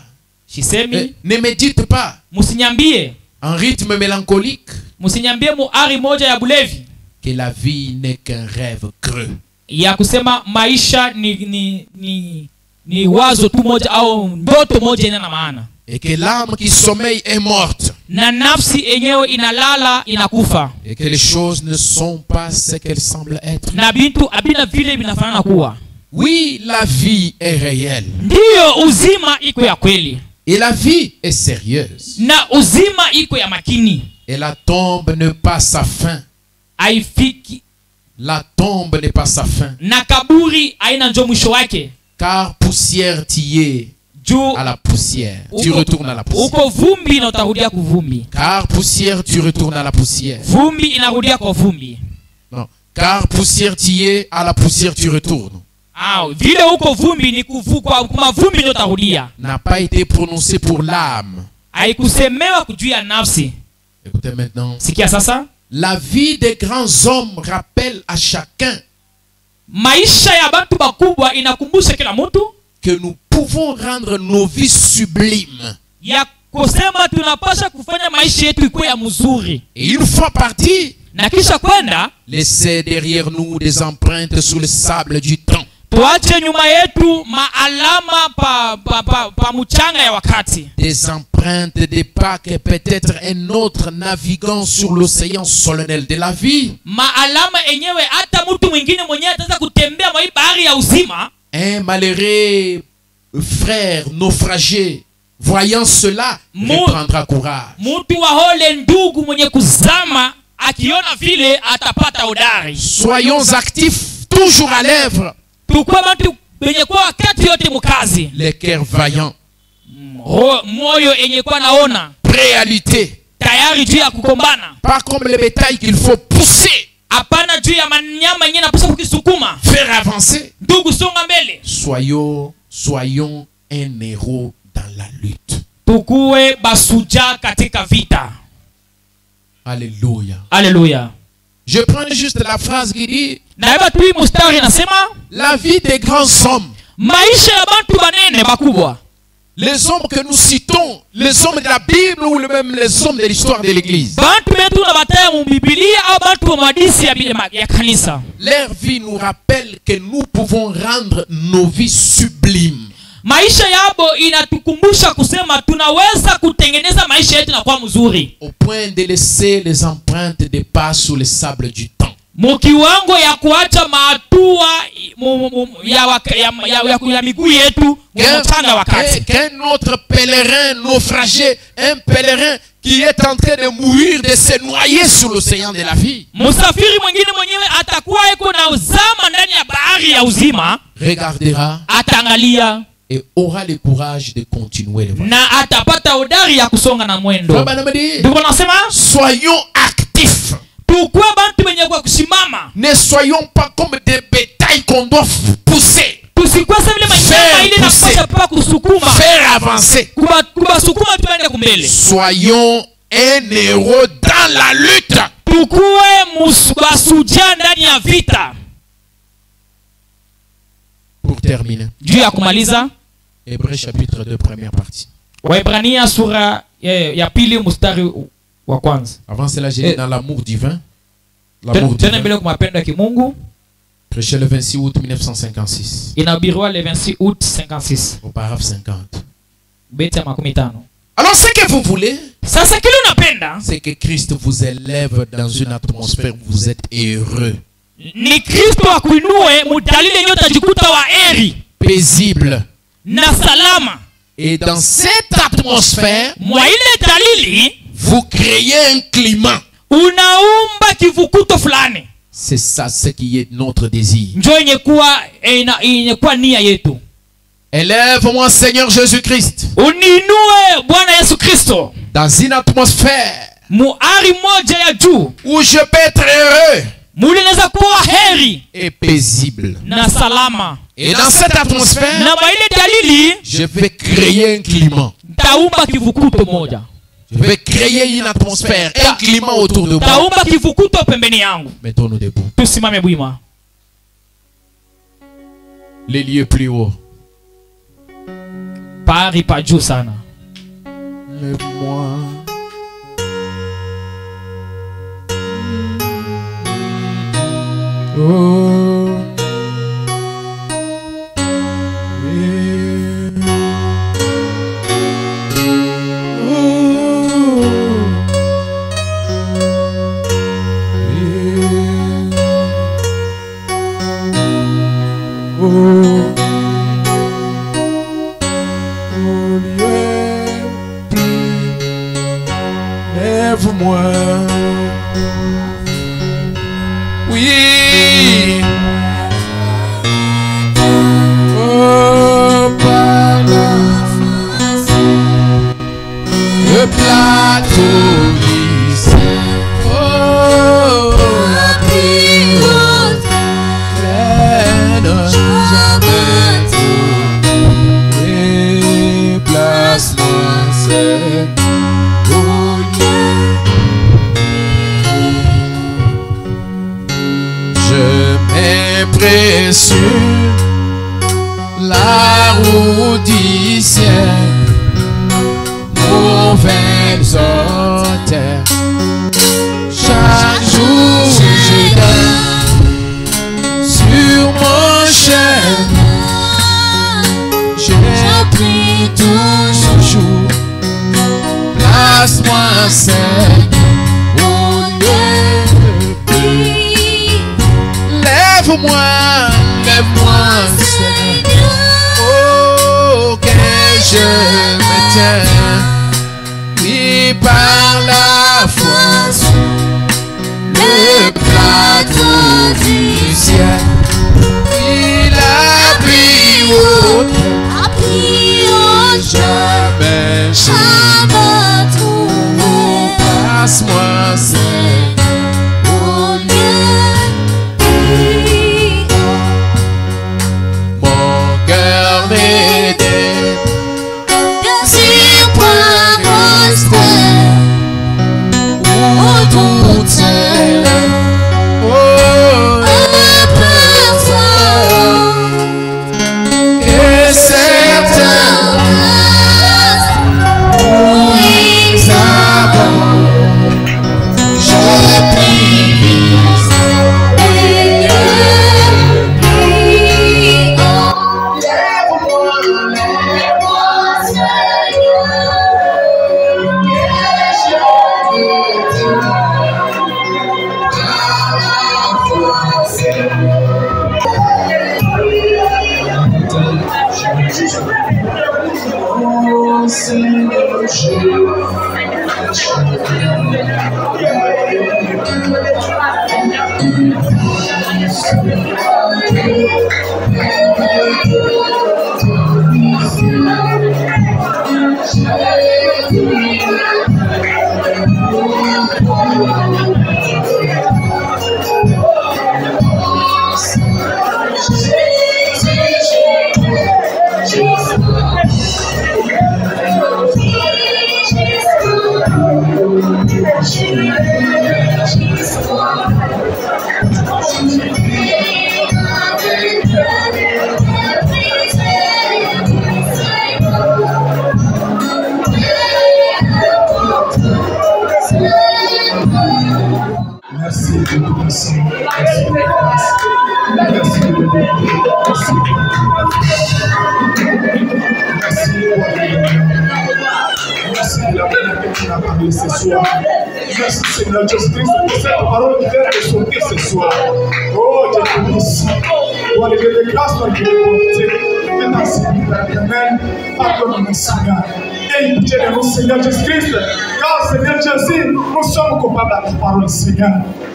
B: shisemi,
A: ne me dites pas,
B: musinyambie,
A: en rythme mélancolique,
B: musinyambie muari moja ya bulevi,
A: que la vie n'est qu'un rêve creux.
B: ya kusema maisha ni wazo tu moja au ndoto moja ina na maana.
A: Et que l'âme qui sommeille est morte.
B: Na nafsi enyewe inalala inakufa.
A: Et que les choses ne sont pas ce qu'elles semblent être.
B: Na bintu abina vile binafanana kuwa.
A: Oui, la vie est réelle.
B: Ndiyo uzima iko ya kweli.
A: Et la vie est sérieuse.
B: Na uzima iko ya makini.
A: Et la tombe n'est pas sa fin.
B: Haifiki.
A: La tombe n'est pas sa fin.
B: Na kaburi haina njo mwisho wake.
A: Car poussière t'y es. À la poussière, tu retournes à la poussière.
B: Uko vumbi na utarudia kuvumbi.
A: Car poussière, tu retournes à la poussière.
B: Vumbi inarudia kwa vumbi.
A: Non. Car poussière t'y es, à la poussière tu retournes.
B: Vile uko vumbi ni kwa kuma vumbi ndio utarudia.
A: N'a pas été prononcé pour l'âme.
B: Haikusemewa kujua nafsi.
A: Écoutez maintenant.
B: Sikia sasa.
A: La vie des grands hommes rappelle à chacun.
B: Maisha ya bantu bakubwa inakumbusha kila mtu
A: que nous pouvons rendre nos vies sublimes.
B: Ya kusema tunapasha kufanya maisha yetu ikuwe ya mzuri.
A: Et une fois parti,
B: na kisha kwenda,
A: laisser derrière nous des empreintes sur le sable du temps.
B: Tuache nyuma yetu maalama pa mchanga ya wakati.
A: Des empreintes des pas que peut-être un autre naviguant sur l'océan solennel de la vie.
B: Maalama enyewe hata mtu mwingine mwenyewe ataweza kutembea mwa bahari ya uzima.
A: Un malheureux frère naufragé, voyant cela, reprendra courage.
B: Mtu wa hole ndugu mwenye kuzama akiona vile atapata udari.
A: Soyons actifs, toujours à l'œuvre.
B: Tukua bantu benye kwa wakati yote mukazi.
A: Les cœurs vaillants.
B: moyo yenye kwa naona
A: réalité.
B: tayari juu ya kukombana,
A: Pas comme le bétail qu'il faut pousser,
B: hapana juu ya manyama yenye napaswa kukisukuma.
A: faire avancer.
B: Ndugu, songa mbele,
A: Soyons un héros dans la lutte.
B: tukuwe basuja katika vita.
A: Alléluia.
B: Haleluya.
A: Je prends juste la phrase qui dit
B: Na hapa tu mstari nasema
A: la vie des grands hommes.
B: maisha ya bantu banene bakubwa,
A: Les hommes que nous citons, les hommes de la Bible ou même les hommes de l'histoire de l'Église.
B: bantu betu na bataya mu Biblia au bantu wa madisi ya kanisa,
A: Leur vie nous rappelle que nous pouvons rendre nos vies sublimes.
B: maisha yabo inatukumbusha kusema tunaweza kutengeneza maisha yetu na kuwa mzuri,
A: Au point de laisser les empreintes de pas sur le sable du temps.
B: mukiwango ya kuacha maatua ya miguu yetu mchanga wakati.
A: Qu'un autre pèlerin naufragé, un pèlerin qui est en train de mourir, de se noyer sur l'océan de la vie,
B: Musafiri mwingine mwenyewe atakuwa eko na uzama ndani ya bahari ya uzima,
A: regardera
B: ataangalia
A: et aura le courage de continuer le voyage.
B: na atapata udari ya kusonga na mwendo. Ndivyo nasema
A: Soyons actifs.
B: tukue bantu wenye kwa kusimama,
A: Ne soyons pas comme des bétails qu'on doit pousser,
B: tusikuwa sasa vile manyama ile na kupasha pa kusukuma
A: faire avancer.
B: kubasukuma tuende kumbele.
A: Soyons un héros dans la lutte.
B: Tukue basuja ndani ya vita.
A: Pour terminer,
B: Juu ya kumaliza,
A: Hébreux chapitre 2, première partie.
B: Waebrania sura ya pili mstari wa kwanza.
A: Avant cela, j'ai dit dans l'amour divin. L'amour
B: Tena
A: divin.
B: mbele kwa mapendo ya kimungu.
A: Prêché le 26 août 1956.
B: Inahubiriwa le 26 août 56.
A: Au paragraphe 50.
B: Beti ya 15.
A: Alors, ce que vous voulez,
B: Sasa kile unapenda
A: c'est que Christ vous élève dans une atmosphère où vous êtes heureux,
B: ni Kristo akuinue mudalile yenye utajikuta wa heri
A: paisible.
B: na salama.
A: Et dans cette atmosphère,
B: Mwa ile dalili
A: vous créez un climat.
B: unaumba kivukuto fulani.
A: C'est ça ce qui est notre désir.
B: Njo yenye kuwa nia yetu.
A: Élève-moi, Seigneur Jésus-Christ,
B: Uninue Bwana Yesu Kristo
A: dans une atmosphère
B: muari moja ya juu
A: où je peux être heureux
B: muli naweza kuwa heri
A: et paisible.
B: na salama.
A: Et dans cette atmosphère,
B: Na mwa ile dalili
A: je vais créer un climat.
B: taumba kivukuto moja.
A: Je vais créer une atmosphère, un climat autour de moi.
B: Taumba kivukuto pembeni yangu.
A: Mettons-nous debout.
B: Tusimame bwima.
A: Les lieux plus hauts.
B: Pari pa juu sana.
A: Lève-moi. Oh. Yeah. Oh. Yeah. Oh. Lève-moi, oui, oh, par la force, le plateau lycée, oh, la plus haute, pleine, jamais tout, et place-moi, c'est sur la route du ciel, mauvaises terre. Chaque jour je donne sur mon chemin. J'ai pris toujours, place-moi Seigneur au lieu de prix. Lève-moi, lève-moi, Seigneur. Oh, que je me tiens, oui, par la force, le plateau du ciel. Il a pris au ciel.
C: Ce soir. Merci Seigneur Jésus-Christ pour cette parole qui vient de sortir ce soir. Oh Dieu te bénisse. Pour les de grâce, pour les de bonté. Et dans ce livre éternel, pardonne-nous Seigneur. Et pitié de nous Seigneur Jésus-Christ. Car Seigneur Jésus, nous sommes coupables à ta parole Seigneur.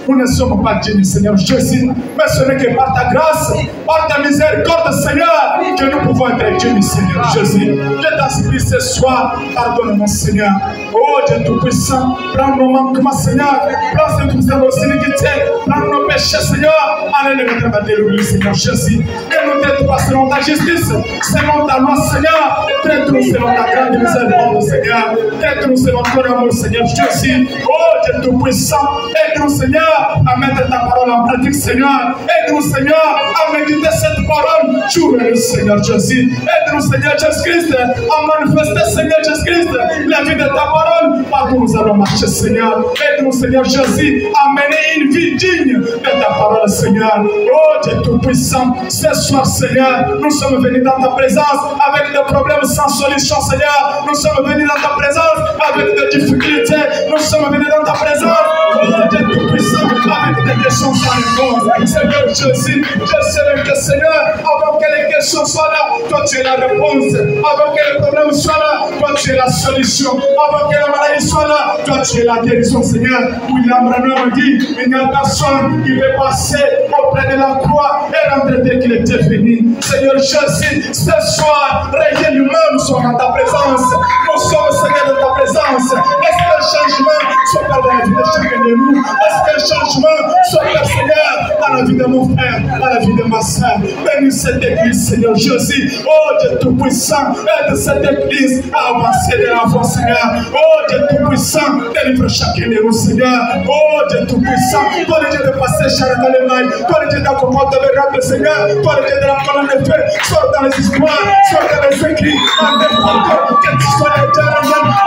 C: Nous ne sommes pas dignes Seigneur Jésus. Mais ce n'est que par ta grâce, par ta miséricorde Seigneur, que nous pouvons être dignes Seigneur Jésus. Je t'en supplie ce soir, pardonne-nous Seigneur. Oh Dieu Tout-Puissant, prends nos manquements Seigneur, prends ce qui nous a nos iniquités, prends nos péchés Seigneur, allez les mettre à l'oubli Seigneur Jésus. Et nous t'aidons selon ta justice, selon ta loi Seigneur, traite-nous selon ta grande miséricorde Seigneur, traite-nous selon ton amour Seigneur Jésus. Oh Dieu Tout-Puissant, aide-nous Seigneur à mettre ta parole en pratique Seigneur, aide-nous Seigneur à méditer cette parole jour et nuit Seigneur Jésus, aide-nous Seigneur Jésus-Christ à manifester Seigneur Jésus-Christ la vie de ta parole, partout nous allons marcher Seigneur, aide-nous Seigneur Jésus à mener une vie digne de ta parole Seigneur. Oh Dieu Tout-Puissant, ce soir Seigneur, nous sommes venus dans ta présence avec des problèmes sans solution Seigneur, nous sommes venus dans ta présence avec des difficultés, nous sommes venus dans ta présence, oh Dieu Tout-Puissant, avec des questions sans réponse. Seigneur Jésus, je sais que Seigneur, avant que les questions soient là, toi tu es la réponse, avant que les problèmes soient là, toi tu es la solution, avant que la maladie soit là, toi tu es la guérison Seigneur. William Branham dit, il n'y a personne qui peut passer auprès de la croix et rentrer dès qu'il était fini. Seigneur Jésus, ce soir, réellement nous sommes dans ta présence, nous sommes Seigneur dans ta présence. Est-ce que le changement soit pas dans la vie de chacun de nous? Est-ce que le changement soit pas Seigneur dans la vie de mon frère, dans la vie de ma soeur? Bénis cette église Seigneur Jésus. Oh Dieu Tout-Puissant, aide cette église à avancer de l'avant Seigneur. Oh Dieu Tout-Puissant, délivre chacun de nous Seigneur. Oh Dieu Tout-Puissant, toi le Dieu de passer Charles dans les mailles, toi le Dieu d'accompagner de miracle Seigneur, toi le Dieu de la colonne de feu, sors dans les histoires, sors dans les écrits, dans les portes, que tu sois le Dieu pour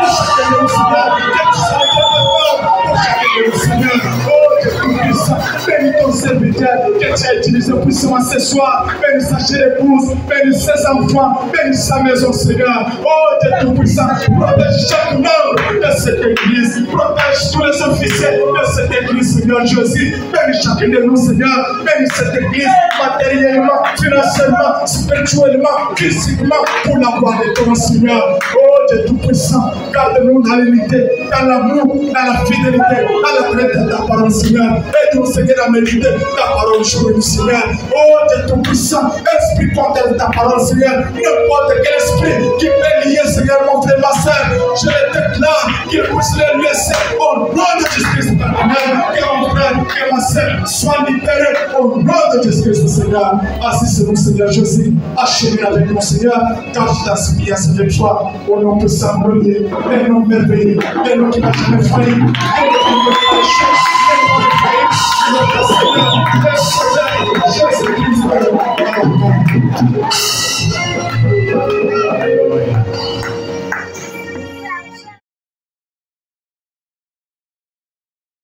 C: chacun de nous Seigneur, que tu sois le Dieu pour chacun de nous Seigneur. Oh Dieu Tout-Puissant, bénis ton serviteur que tu as utilisé puissamment ce soir, bénis sa chère épouse, bénis ses enfants, bénis sa maison Seigneur. Oh Dieu Tout-Puissant, protège chaque membre de cette église, protège tous les officiers de cette église Seigneur Jésus, bénis chacun de nous Seigneur, bénis cette église matériellement, financièrement, spirituellement, physiquement, pour la gloire de ton Seigneur. Oh Dieu Tout-Puissant, garde-nous dans l'unité, dans l'amour, dans la fidélité, dans la traite de ta parole Seigneur. Aide-nous Seigneur à méditer ta parole jour et nuit Seigneur. Oh Dieu Tout-Puissant, esprit contre ta parole Seigneur, n'importe quel esprit qui peut lier Seigneur mon frère, ma soeur, je le déclare qu'il puisse le laisser au nom de Jésus-Christ paternel, que mon frère, que ma soeur soient libérés au nom de Jésus-Christ Seigneur. Assiste-nous Seigneur Jésus, achève avec nous Seigneur, car je t'aspire avec toi au nom de Saint glorieux, et nom merveilleux, et nom qui n'a jamais failli, et nom qui n'a pas chance, et nom qui n'a pas failli, et nom qui n'a pas Jésus-Christ.